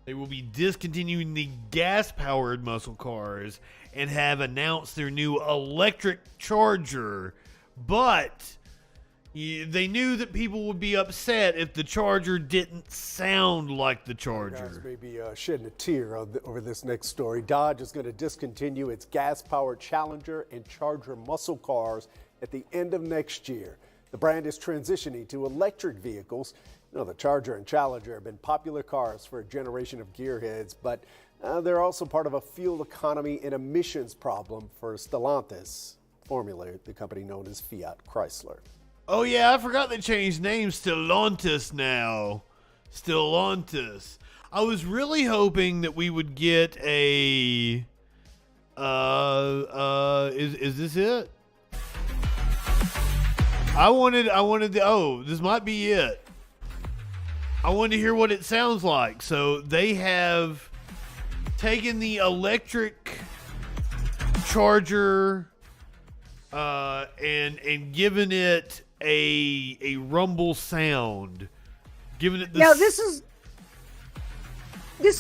They will be discontinuing the gas-powered muscle cars and have announced their new electric Charger. But they knew that people would be upset if the Charger didn't sound like the Charger.
You guys may be shedding a tear over this next story. Dodge is going to discontinue its gas-powered Challenger and Charger muscle cars at the end of next year. The brand is transitioning to electric vehicles. You know, the Charger and Challenger have been popular cars for a generation of gearheads, but they're also part of a fuel economy and emissions problem for Stellantis, formerly the company known as Fiat Chrysler.
Oh yeah, I forgot they changed names. Stellantis now. Stellantis. I was really hoping that we would get a is this it? I wanted this might be it. I wanted to hear what it sounds like. So they have taken the electric Charger and given it a rumble sound. Given it
Now this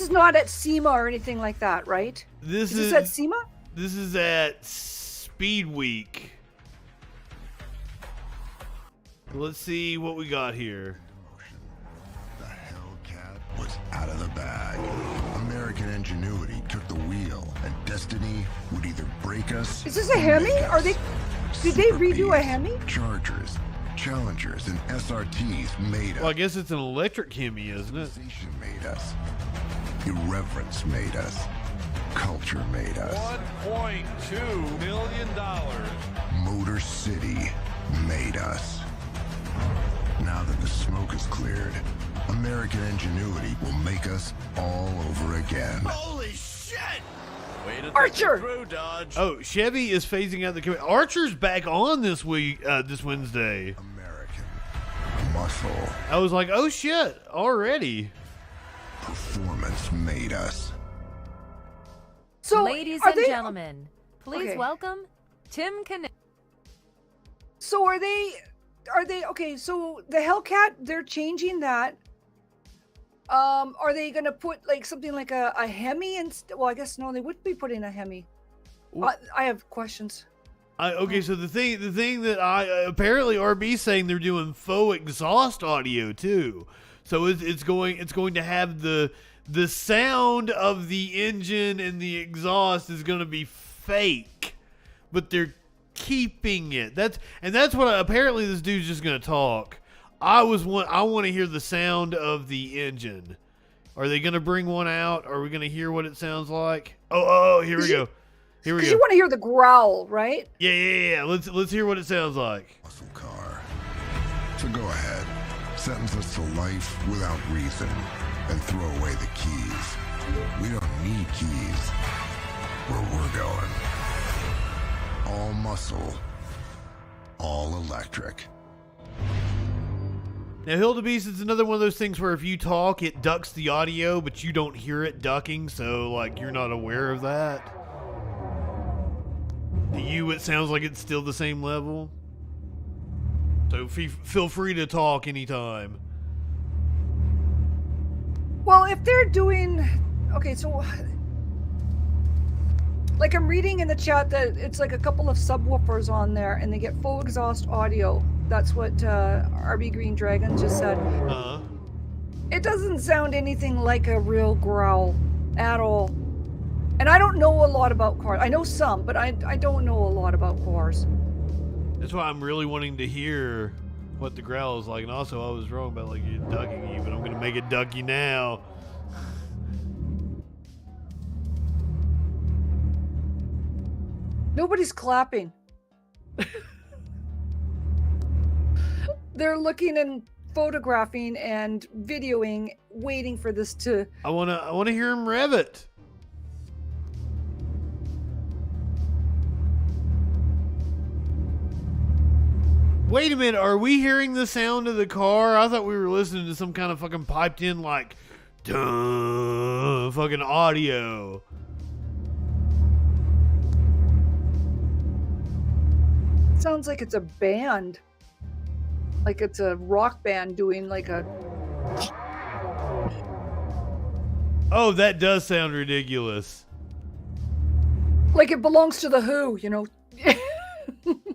is not at SEMA or anything like that, right?
This
is at SEMA?
This is at Speed Week. Let's see what we got here.
The Hellcat was out of the bag. American ingenuity took the wheel, and destiny would either break us.
Is this a Hemi? Did they redo a Hemi?
Chargers, Challengers, and SRTs made us.
Well, I guess it's an electric Hemi, isn't it?
Made us. Irreverence made us. Culture made us.
$1.2 million.
Motor City made us. Now that the smoke is cleared, American ingenuity will make us all over again.
Holy shit! Way to
Archer!
through, Dodge.
Oh, Chevy is phasing out the Archer's back on this week, this Wednesday.
American muscle.
I was like, oh shit, already.
Performance made us.
So,
ladies
are
and
they,
gentlemen, please
okay.
welcome Tim Connect.
So are they okay? So the Hellcat, they're changing that. Are they gonna put like something like a Hemi? And well, I guess no, they would be putting a Hemi. I have questions.
Okay, so the thing that apparently RB's saying they're doing faux exhaust audio too. So it's going to have the sound of the engine and the exhaust is going to be fake, but they're keeping it. That's what apparently this dude's just going to talk. I want to hear the sound of the engine. Are they going to bring one out? Are we going to hear what it sounds like? Oh, here we go. Here we go.
Because you want to hear the growl, right?
Yeah. Let's hear what it sounds like.
Muscle car. So go ahead. Sentence us to life without reason and throw away the keys. We don't need keys where we're going. All muscle, all electric.
Now, Hildebeest is another one of those things where if you talk, it ducks the audio, but you don't hear it ducking, so, like, you're not aware of that. To you, it sounds like it's still the same level. So feel free to talk anytime.
Well, if they're doing... Okay, so... Like, I'm reading in the chat that it's like a couple of subwoofers on there, and they get full exhaust audio. That's what RB Green Dragon just said.
Uh-huh.
It doesn't sound anything like a real growl at all. And I don't know a lot about cars. I know some, but I don't know a lot about cars.
That's why I'm really wanting to hear what the growl is like. And also, I was wrong about like it ducking you, but I'm going to make it duck you now.
Nobody's clapping. They're looking and photographing and videoing, waiting for this to...
I want to hear him rev it. Wait a minute, are we hearing the sound of the car? I thought we were listening to some kind of fucking piped in like fucking audio.
Sounds like it's a band. Like it's a rock band doing like a...
Oh, that does sound ridiculous.
Like it belongs to the Who, you know?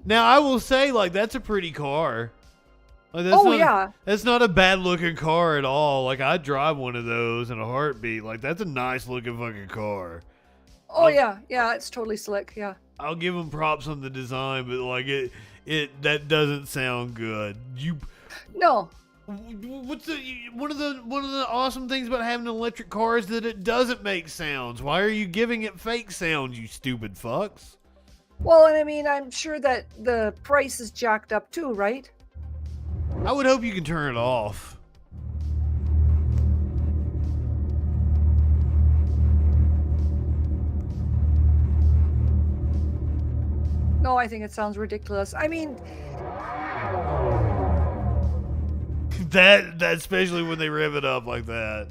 Now, I will say, like, that's a pretty car. Like,
yeah.
That's not a bad looking car at all. Like, I'd drive one of those in a heartbeat. Like, that's a nice looking fucking car.
Oh, yeah, it's totally slick, yeah.
I'll give them props on the design, but like that doesn't sound good.
No.
What's one of the awesome things about having an electric car is that it doesn't make sounds. Why are you giving it fake sounds, you stupid fucks?
Well, and I mean, I'm sure that the price is jacked up too, right?
I would hope you can turn it off.
No, I think it sounds ridiculous. I mean,
that especially when they rev it up like that.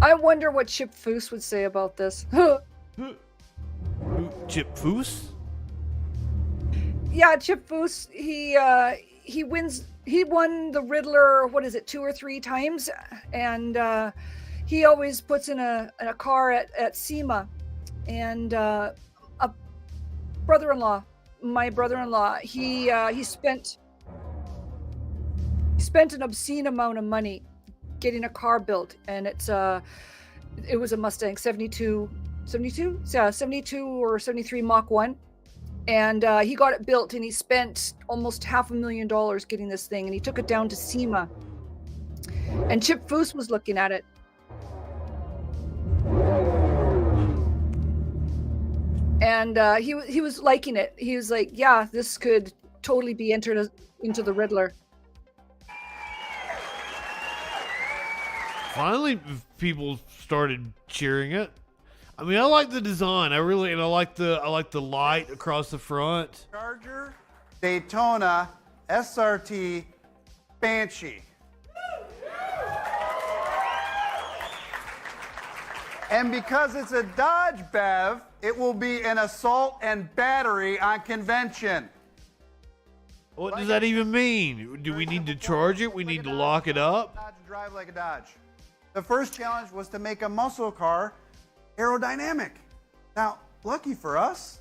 I wonder what Chip Foose would say about this.
Chip Foose?
Yeah, Chip Foose. He won the Riddler. What is it, 2 or 3 times? And he always puts in a car at SEMA. And a brother-in-law, my brother-in-law, he spent an obscene amount of money getting a car built, and it was a Mustang 72 or 73 Mach 1, and he got it built, and he spent almost $500,000 getting this thing, and he took it down to SEMA, and Chip Foose was looking at it, and he was liking it. He was like, yeah, this could totally be entered into the Riddler.
Finally, people started cheering it. I mean, I like the design. I like the light across the front.
Charger, Daytona, SRT, Banshee. And because it's a Dodge BEV, it will be an assault and battery on convention.
What does that even mean? Do we need to charge it? We need to lock it up?
Dodge drive like a Dodge. The first challenge was to make a muscle car aerodynamic. Now, lucky for us,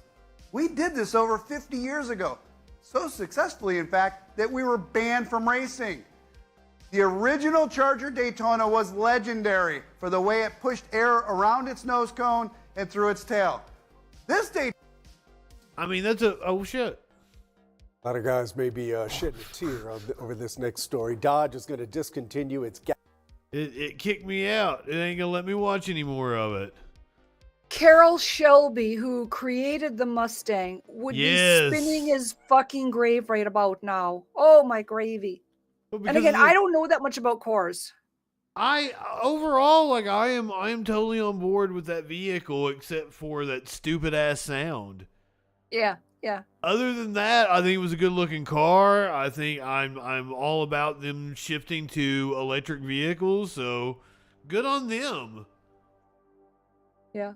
we did this over 50 years ago. So successfully, in fact, that we were banned from racing. The original Charger Daytona was legendary for the way it pushed air around its nose cone and through its tail. This Daytona...
I mean, oh shit.
A lot of guys may be shedding a tear over this next story. Dodge is going to discontinue its...
It kicked me out. It ain't gonna let me watch any more of it.
Carroll Shelby, who created the Mustang, would be spinning his fucking grave right about now. Oh my gravy. And again, I don't know that much about cars.
I am totally on board with that vehicle, except for that stupid ass sound.
Yeah.
Other than that, I think it was a good looking car. I think I'm all about them shifting to electric vehicles, so good on them.
Yeah.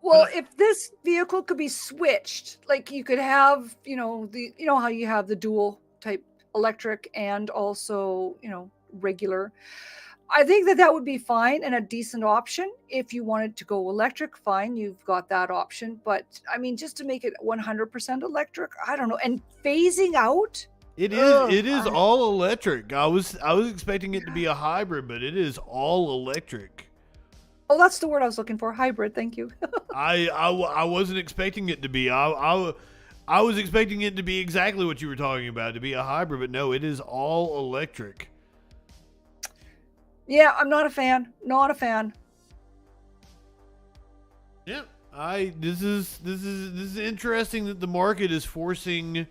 Well, if this vehicle could be switched, like you could have, how you have the dual type electric and also, regular. I think that would be fine and a decent option. If you wanted to go electric, fine, you've got that option. But I mean, just to make it 100% electric, I don't know. And phasing out,
it is all electric. I was expecting it to be a hybrid, but it is all electric.
Oh, that's the word I was looking for. Hybrid. Thank you.
I wasn't expecting it to be. I was expecting it to be exactly what you were talking about, to be a hybrid, but no, it is all electric.
Yeah, I'm not a fan. Not a fan.
Yeah, this is interesting that the market is forcing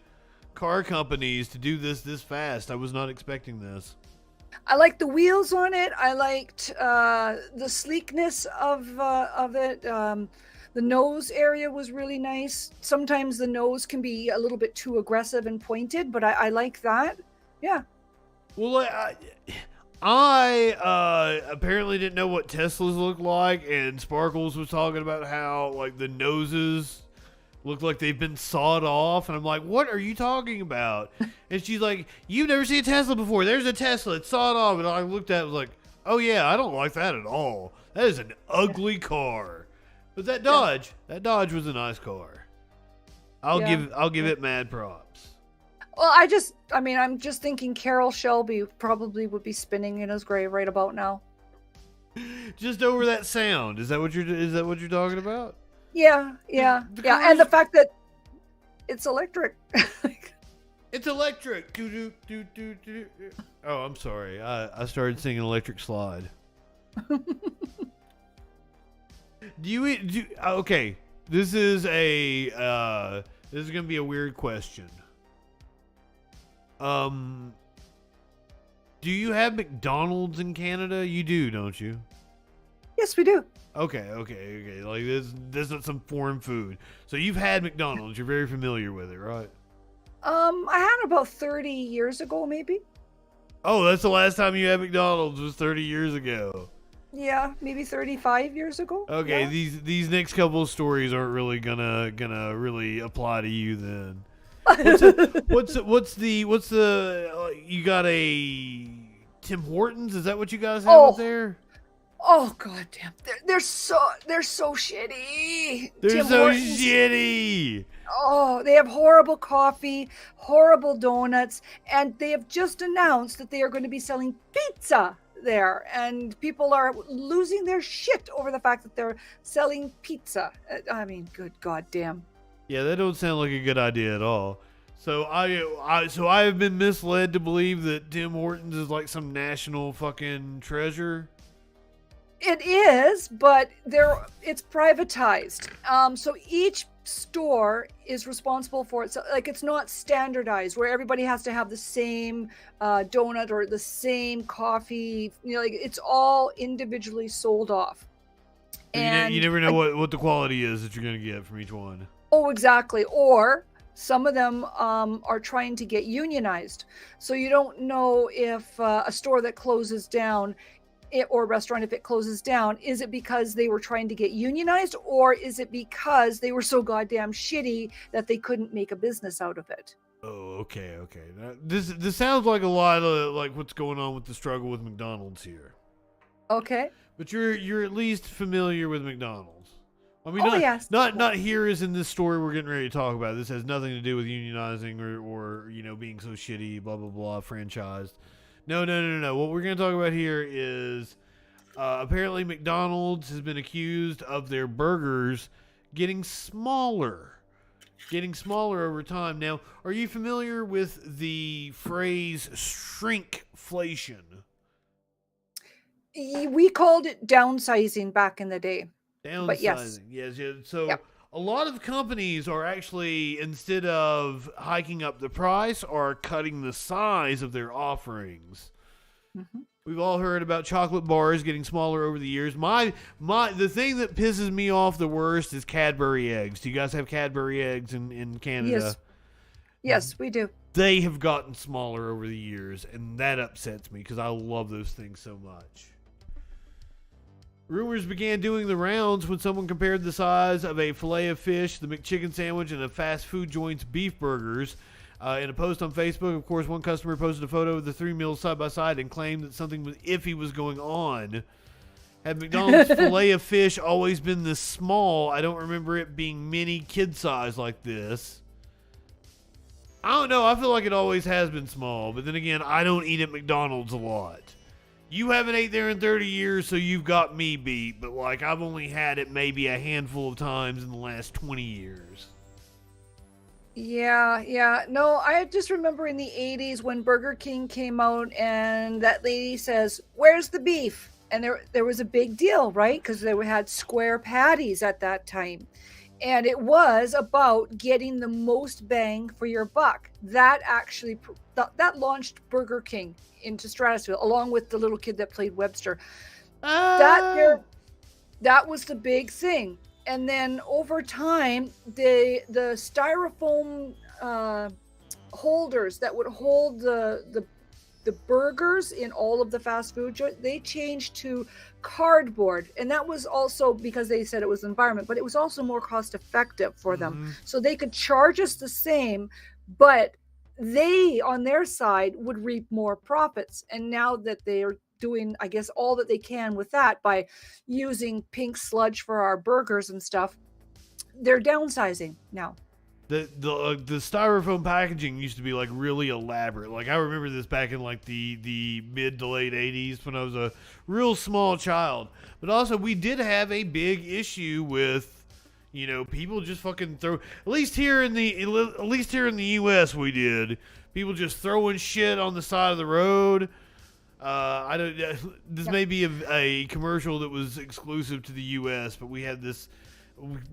car companies to do this fast. I was not expecting this.
I liked the wheels on it. I liked the sleekness of it. The nose area was really nice. Sometimes the nose can be a little bit too aggressive and pointed, but I like that. Yeah.
Well, I apparently didn't know what Teslas look like, and Sparkles was talking about how like the noses look like they've been sawed off, and I'm like, what are you talking about? And she's like, you've never seen a Tesla before. There's a Tesla, it's sawed off. And I looked at it, was like, oh yeah, I don't like that at all. That is an ugly car. But that Dodge was a nice car. I'll give it mad props.
Well, I'm just thinking Carroll Shelby probably would be spinning in his grave right about now.
Just over that sound. Is that what you're talking about?
Yeah. And the fact that it's electric.
It's electric. Oh, I'm sorry. I started singing Electric Slide. Okay. This is gonna be a weird question. Do you have McDonald's in Canada? You do, don't you?
Yes, we do.
Okay. Like this is some foreign food. So you've had McDonald's. You're very familiar with it, right?
I had about 30 years ago, maybe.
Oh, that's the last time you had McDonald's was 30 years ago.
Yeah, maybe 35 years ago.
Okay,
yeah.
these next couple of stories aren't really gonna really apply to you then. What's the you got a Tim Hortons? Is that what you guys have up there?
Oh goddamn! They're so shitty.
They're
Tim
so
Hortons.
shitty.
Oh, they have horrible coffee, horrible donuts, and they have just announced that they are going to be selling pizza there, and people are losing their shit over the fact that they're selling pizza. I mean, good goddamn.
Yeah, that don't sound like a good idea at all. So I have been misled to believe that Tim Hortons is like some national fucking treasure.
It is, but it's privatized. So each store is responsible for it. So like it's not standardized where everybody has to have the same donut or the same coffee. You know, like it's all individually sold off. And
you never know what the quality is that you're gonna get from each one.
Oh, exactly. Or some of them are trying to get unionized. So you don't know if a store that closes down or a restaurant, if it closes down, is it because they were trying to get unionized, or is it because they were so goddamn shitty that they couldn't make a business out of it?
Oh, okay. This sounds like a lot of like what's going on with the struggle with McDonald's here.
Okay.
But you're at least familiar with McDonald's. I mean,
yes.
Not here as in this story we're getting ready to talk about. This has nothing to do with unionizing or being so shitty, blah blah blah, franchised. No. What we're going to talk about here is apparently McDonald's has been accused of their burgers getting smaller over time. Now, are you familiar with the phrase shrinkflation?
We called it downsizing back in the day.
Downsizing,
but yes.
Yes. So a lot of companies are actually, instead of hiking up the price, are cutting the size of their offerings.
Mm-hmm.
We've all heard about chocolate bars getting smaller over the years. The thing that pisses me off the worst is Cadbury eggs. Do you guys have Cadbury eggs in Canada?
Yes, we do.
They have gotten smaller over the years, and that upsets me because I love those things so much. Rumors began doing the rounds when someone compared the size of a fillet of fish, the McChicken sandwich, and a fast food joint's beef burgers. In a post on Facebook, of course, one customer posted a photo of the three meals side by side and claimed that something iffy was going on. Had McDonald's fillet of fish always been this small? I don't remember it being mini kid size like this. I don't know. I feel like it always has been small. But then again, I don't eat at McDonald's a lot. You haven't ate there in 30 years, so you've got me beat. But, like, I've only had it maybe a handful of times in the last 20 years.
Yeah. No, I just remember in the 80s when Burger King came out and that lady says, "Where's the beef?" And there was a big deal, right? Because they had square patties at that time. And it was about getting the most bang for your buck. That actually, that launched Burger King into Stratusville, along with the little kid that played Webster. That was the big thing. And then over time, the styrofoam holders that would hold the burgers in all of the fast food joints, they changed to cardboard. And that was also because they said it was the environment, but it was also more cost effective for them. So they could charge us the same, but they on their side would reap more profits. And now that they are doing, I guess, all that they can with that by using pink sludge for our burgers and stuff, they're downsizing now.
the styrofoam packaging used to be like really elaborate. Like I remember this back in like the mid to late 80s when I was a real small child. But also we did have a big issue with, you know, people just fucking throw. At least here in the U.S. we did. People just throwing shit on the side of the road. I don't. This may be a commercial that was exclusive to the U.S., but we had this.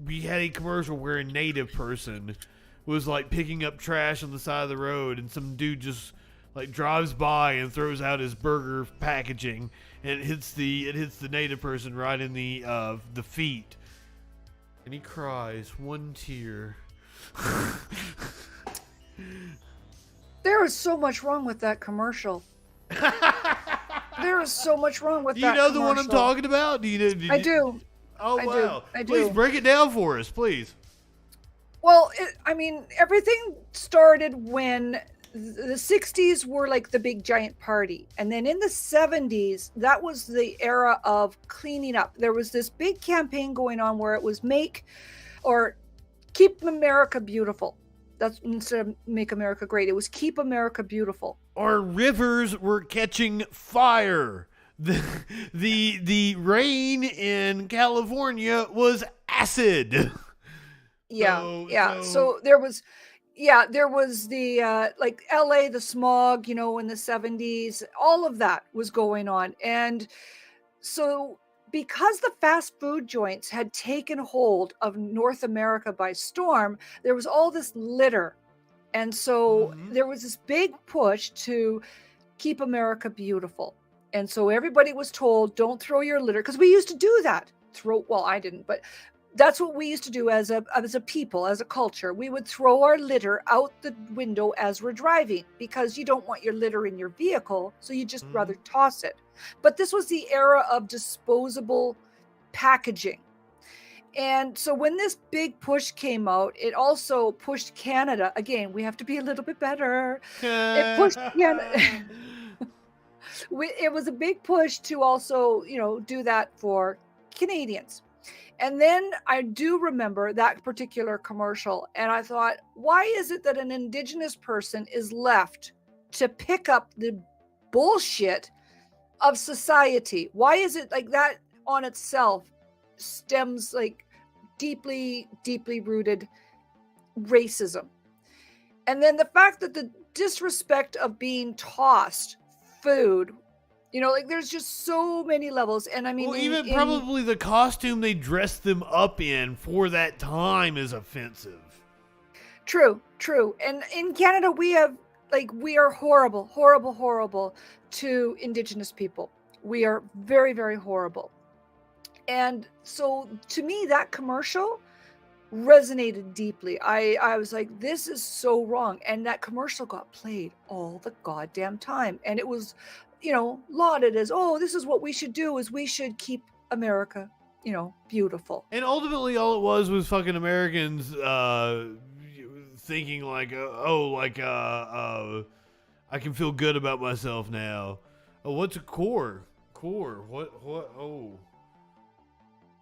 We had a commercial where a native person was like picking up trash on the side of the road, and some dude just like drives by and throws out his burger packaging, and it hits the native person right in the feet, and he cries one tear.
There is so much wrong with that commercial. There is so much wrong with that.
Do you know
commercial.
the one I'm talking about?
I do.
Oh, wow.
I do.
Please break it down for us, please.
Well, everything started when the 60s were like the big giant party. And then in the 70s, that was the era of cleaning up. There was this big campaign going on where it was Keep America Beautiful. That's instead of Make America Great. It was Keep America Beautiful.
Our rivers were catching fire. The rain in California was acid.
So there was the like LA, the smog, in the 70s, all of that was going on. And so because the fast food joints had taken hold of North America by storm, there was all this litter. And so there was this big push to keep America beautiful. And so everybody was told, don't throw your litter, because we used to do that. Well, I didn't, but that's what we used to do as a people, as a culture. We would throw our litter out the window as we're driving, because you don't want your litter in your vehicle, so you just rather toss it. But this was the era of disposable packaging. And so when this big push came out, it also pushed Canada. Again, we have to be a little bit better. It pushed Canada. It was a big push to also, do that for Canadians. And then I do remember that particular commercial. And I thought, why is it that an Indigenous person is left to pick up the bullshit of society? Why is it like that on itself stems like deeply, deeply rooted racism? And then the fact that the disrespect of being tossed food, there's just so many levels. And I mean,
well, probably the costume they dressed them up in for that time is offensive.
True. And in Canada, we are horrible to Indigenous people. We are very, very horrible. And so to me, that commercial resonated deeply. I was like, this is so wrong. And that commercial got played all the goddamn time. And it was, lauded as, oh, this is what we should do, is we should keep America, beautiful.
And ultimately all it was fucking Americans thinking like, I can feel good about myself now. Oh, what's a core? What? Oh.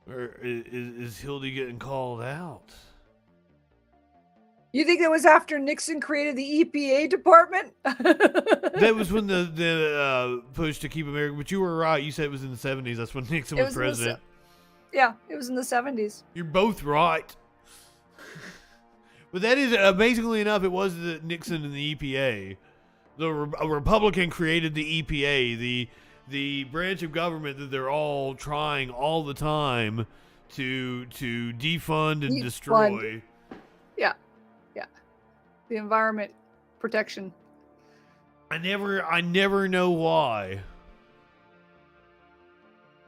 Or is Hildy getting called out?
You think that was after Nixon created the EPA department?
That was when the push to keep America. But you were right. You said it was in the 70s. That's when Nixon was president.
It was in the 70s.
You're both right. But that is, amazingly enough, it was the Nixon and the EPA. A Republican created the EPA, the branch of government that they're all trying all the time to defund and destroy.
Yeah. The environment protection.
I never know why.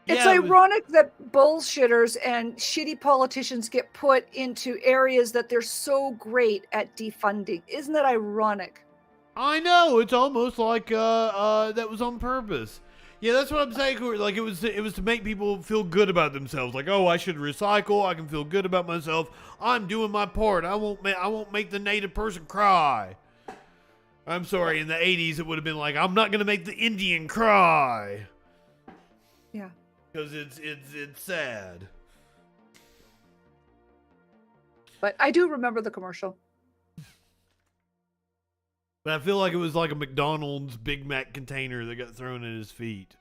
It's ironic that bullshitters and shitty politicians get put into areas that they're so great at defunding. Isn't that ironic?
I know. It's almost like that was on purpose. Yeah, that's what I'm saying. Like it was to make people feel good about themselves. Like, oh, I should recycle. I can feel good about myself. I'm doing my part. I won't make the native person cry. I'm sorry. In the 80s, it would have been like, I'm not gonna make the Indian cry.
Yeah.
Because it's sad.
But I do remember the commercial.
But I feel like it was like a McDonald's Big Mac container that got thrown at his feet.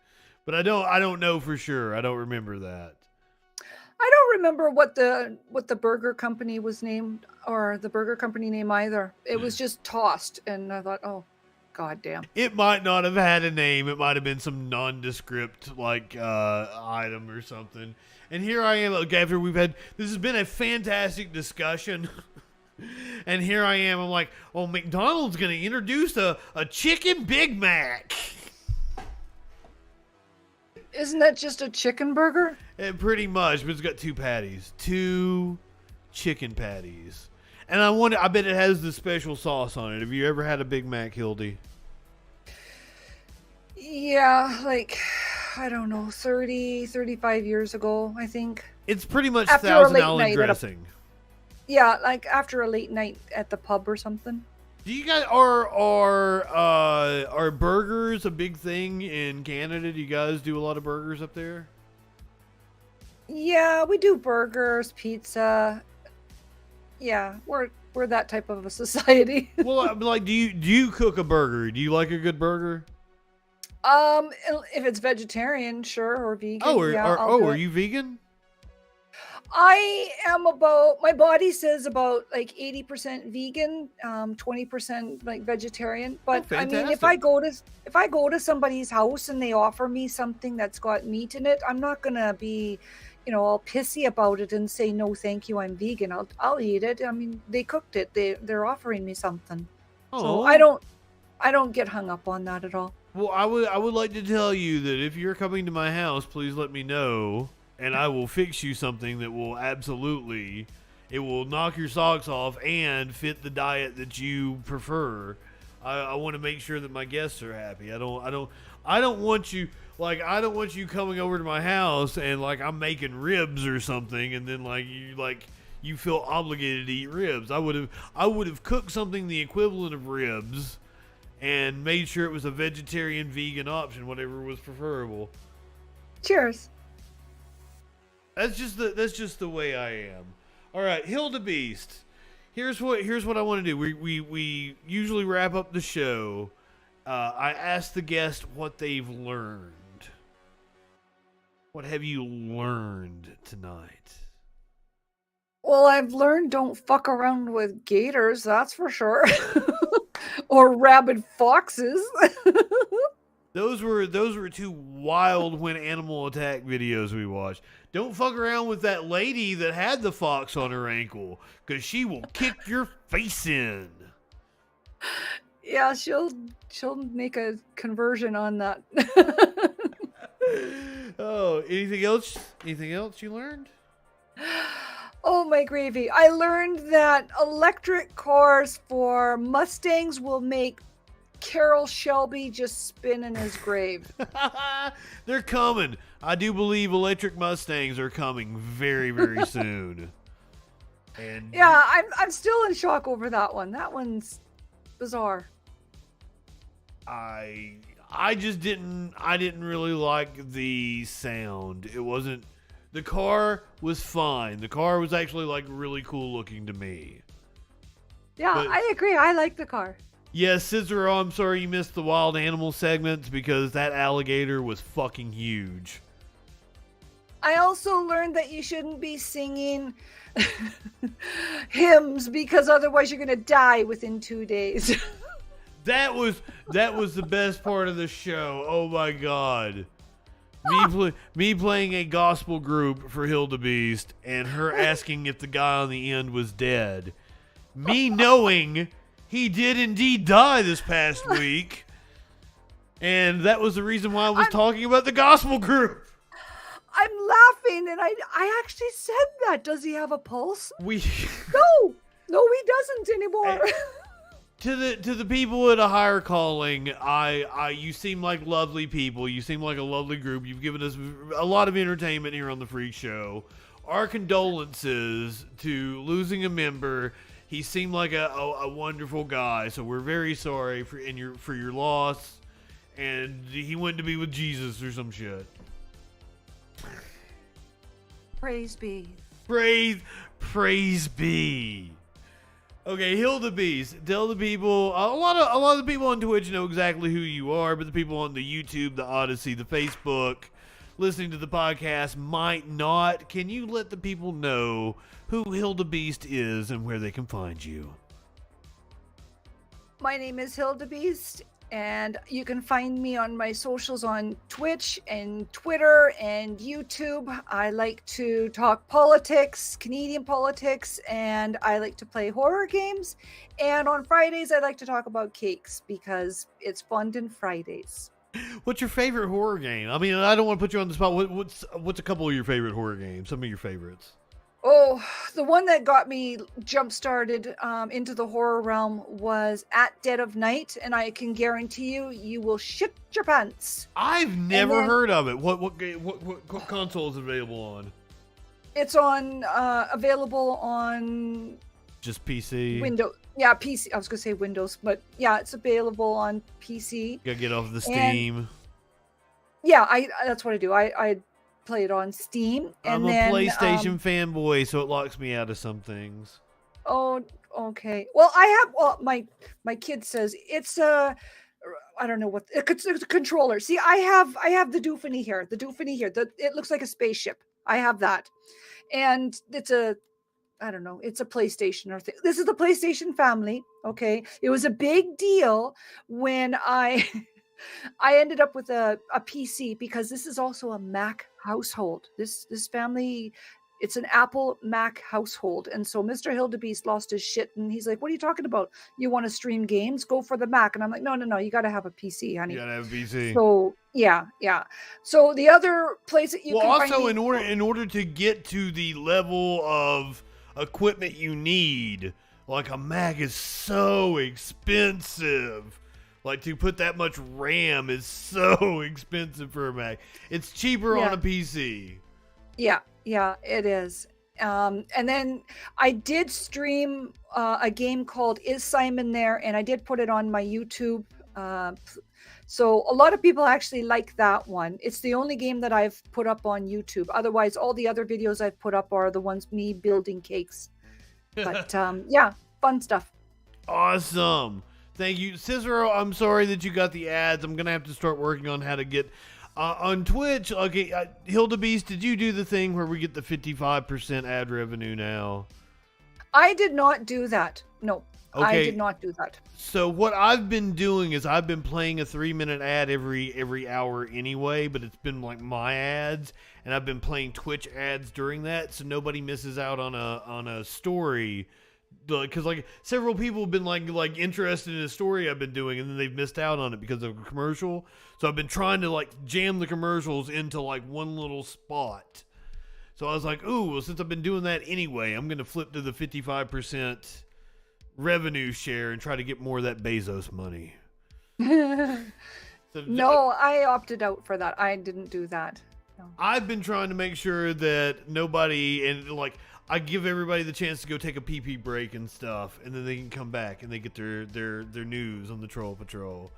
But I don't know for sure. I don't remember that.
I don't remember what the burger company was named, or the burger company name either. It was just tossed, and I thought, oh, goddamn.
It might not have had a name. It might have been some nondescript like item or something. And here I am, after this has been a fantastic discussion. And here I am, I'm like, oh, McDonald's going to introduce a chicken Big Mac.
Isn't that just a chicken burger?
Pretty much, but it's got 2 patties. 2 chicken patties. And I bet it has the special sauce on it. Have you ever had a Big Mac, Hildy?
Yeah, like, I don't know, 30, 35 years ago, I think.
It's pretty much
After
Thousand Island dressing.
Yeah, like after a late night at the pub or something.
Do you guys are burgers a big thing in Canada? Do you guys do a lot of burgers up there?
Yeah, we do burgers, pizza. Yeah, we're that type of a society.
Well, like, do you cook a burger? Do you like a good burger?
If it's vegetarian, sure, or vegan.
Oh,
are
you vegan?
I am my body says about like 80% vegan, 20% like vegetarian. But I mean, if I go to somebody's house and they offer me something that's got meat in it, I'm not gonna be, all pissy about it and say no, thank you, I'm vegan. I'll eat it. I mean, they cooked it. They're offering me something. So I don't get hung up on that at all.
Well, I would like to tell you that if you're coming to my house, please let me know. And I will fix you something that will it will knock your socks off and fit the diet that you prefer. I want to make sure that my guests are happy. I don't want you coming over to my house and like I'm making ribs or something, and then you feel obligated to eat ribs. I would have cooked something the equivalent of ribs and made sure it was a vegetarian, vegan option, whatever was preferable.
Cheers.
That's just the way I am. All right, Hildebeest. Here's what I want to do. We usually wrap up the show. I ask the guest what they've learned. What have you learned tonight?
Well, I've learned don't fuck around with gators, that's for sure. Or rabid foxes.
Those were 2 wild when animal attack videos we watched. Don't fuck around with that lady that had the fox on her ankle, because she will kick your face in.
Yeah, she'll make a conversion on that.
Oh, anything else? Anything else you learned?
Oh my gravy. I learned that electric cars for Mustangs will make Carroll Shelby just spin in his grave.
They're coming. I do believe electric Mustangs are coming very, very soon. And
yeah, I'm still in shock over that one. That one's bizarre.
I didn't really like the sound. It wasn't. The car was fine. The car was actually like really cool looking to me.
Yeah, but I agree. I like the car.
Yes, Cicero, I'm sorry you missed the wild animal segments because that alligator was fucking huge.
I also learned that you shouldn't be singing hymns because otherwise you're going to die within 2 days.
That was the best part of the show. Oh my God. Me playing a gospel group for Hildebeest and her asking if the guy on the end was dead. Me knowing he did indeed die this past week. And that was the reason why I was talking about the gospel group.
I'm laughing, and I actually said that. Does he have a pulse? No, he doesn't anymore.
To the people at a higher calling, you seem like lovely people. You seem like a lovely group. You've given us a lot of entertainment here on the Freak Show. Our condolences to losing a member. He seemed like a wonderful guy, so we're very sorry for your loss. And he went to be with Jesus or some shit.
Praise be.
Praise be. Okay, Hildebeest, tell the people. A lot of the people on Twitch know exactly who you are, but the people on the YouTube, the Odyssey, the Facebook, listening to the podcast might not. Can you let the people know who Hildebeest is and where they can find you?
My name is Hildebeest, and you can find me on my socials on Twitch and Twitter and YouTube. I like to talk politics, Canadian politics, and I like to play horror games. And on Fridays, I like to talk about cakes because it's fun on Fridays.
What's your favorite horror game? I mean, I don't want to put you on the spot. What's a couple of your favorite horror games? Some of your favorites.
Oh, the one that got me jump-started into the horror realm was At Dead of Night, and I can guarantee you, you will shit your pants.
I've never heard of it. What console is it available on?
It's on available on
Just PC.
Windows. Yeah, PC. I was gonna say Windows, but yeah, it's available on PC.
Gotta get off the Steam.
And yeah, that's what I do. I play it on Steam, and
I'm a
then
PlayStation fanboy, so it locks me out of some things.
Oh, okay. Well, my kid says it's a, I don't know what it's a controller. See, I have the doofany here. It looks like a spaceship. I have that, and it's a, I don't know. It's a PlayStation or thing. This is the PlayStation family. Okay, it was a big deal when I ended up with a PC because this is also a Mac household. This family, it's an Apple Mac household. And so Mr. Hildebeest lost his shit and he's like, what are you talking about? You want to stream games? Go for the Mac. And I'm like, no, you got to have a PC, honey.
You gotta have a PC.
So yeah. So the other place that you can
also
find
in order to get to the level of equipment you need, like a Mac is so expensive. Like, to put that much RAM is so expensive for a Mac. It's cheaper on a PC.
Yeah, it is. And then I did stream a game called Is Simon There? And I did put it on my YouTube. So a lot of people actually like that one. It's the only game that I've put up on YouTube. Otherwise, all the other videos I've put up are the ones me building cakes. But yeah, fun stuff.
Awesome. Thank you. Cicero, I'm sorry that you got the ads. I'm going to have to start working on how to get on Twitch. Okay, Hildebeest, did you do the thing where we get the 55% ad revenue now?
I did not do that. No,
okay.
I did not do that.
So what I've been doing is I've been playing a 3-minute ad every hour anyway, but it's been like my ads, and I've been playing Twitch ads during that, so nobody misses out on a story. Because like several people have been like interested in a story I've been doing, and then they've missed out on it because of a commercial. So I've been trying to like jam the commercials into like one little spot. So I was like, ooh, well, since I've been doing that anyway, I'm going to flip to the 55% revenue share and try to get more of that Bezos money.
No, I opted out for that. I didn't do that. No.
I've been trying to make sure that nobody, and like, I give everybody the chance to go take a pee-pee break and stuff, and then they can come back and they get their news on the Troll Patrol.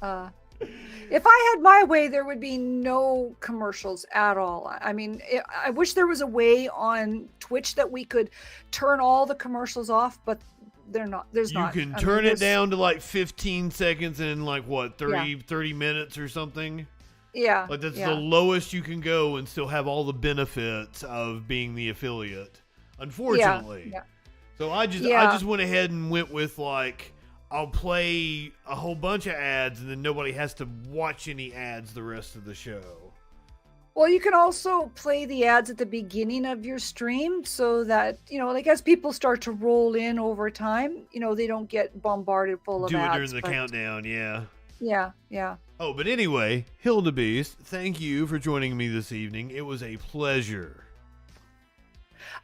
If I had my way, there would be no commercials at all. I mean, I wish there was a way on Twitch that we could turn all the commercials off, but there's not.
You can turn it down to like 15 seconds and like what, 30 minutes or something?
Yeah.
Like that's the lowest you can go and still have all the benefits of being the affiliate. Unfortunately.
Yeah.
So I just went ahead and went with like, I'll play a whole bunch of ads and then nobody has to watch any ads the rest of the show.
Well, you can also play the ads at the beginning of your stream so that, like as people start to roll in over time, they don't get bombarded full of ads.
Do it during the countdown, yeah.
Yeah.
Oh, but anyway, Hildebeest, thank you for joining me this evening. It was a pleasure.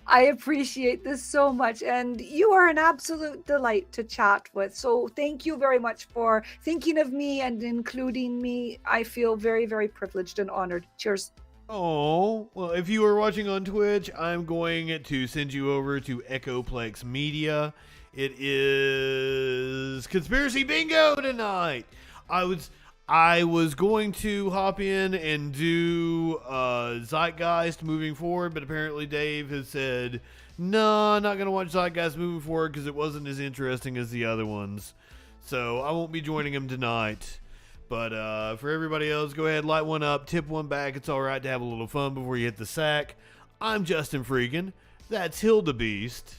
I appreciate this so much, and you are an absolute delight to chat with. So thank you very much for thinking of me and including me. I feel very, very privileged and honored. Cheers.
Oh, well, if you are watching on Twitch, I'm going to send you over to Echoplex Media. It is Conspiracy Bingo tonight. I was going to hop in and do Zeitgeist moving forward, but apparently Dave has said, no, I'm not going to watch Zeitgeist moving forward because it wasn't as interesting as the other ones. So I won't be joining him tonight. But for everybody else, go ahead, light one up, tip one back. It's all right to have a little fun before you hit the sack. I'm JustinFREAKIN. That's Hildebeest.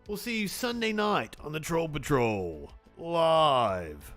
We'll see you Sunday night on the Troll Patrol. Live.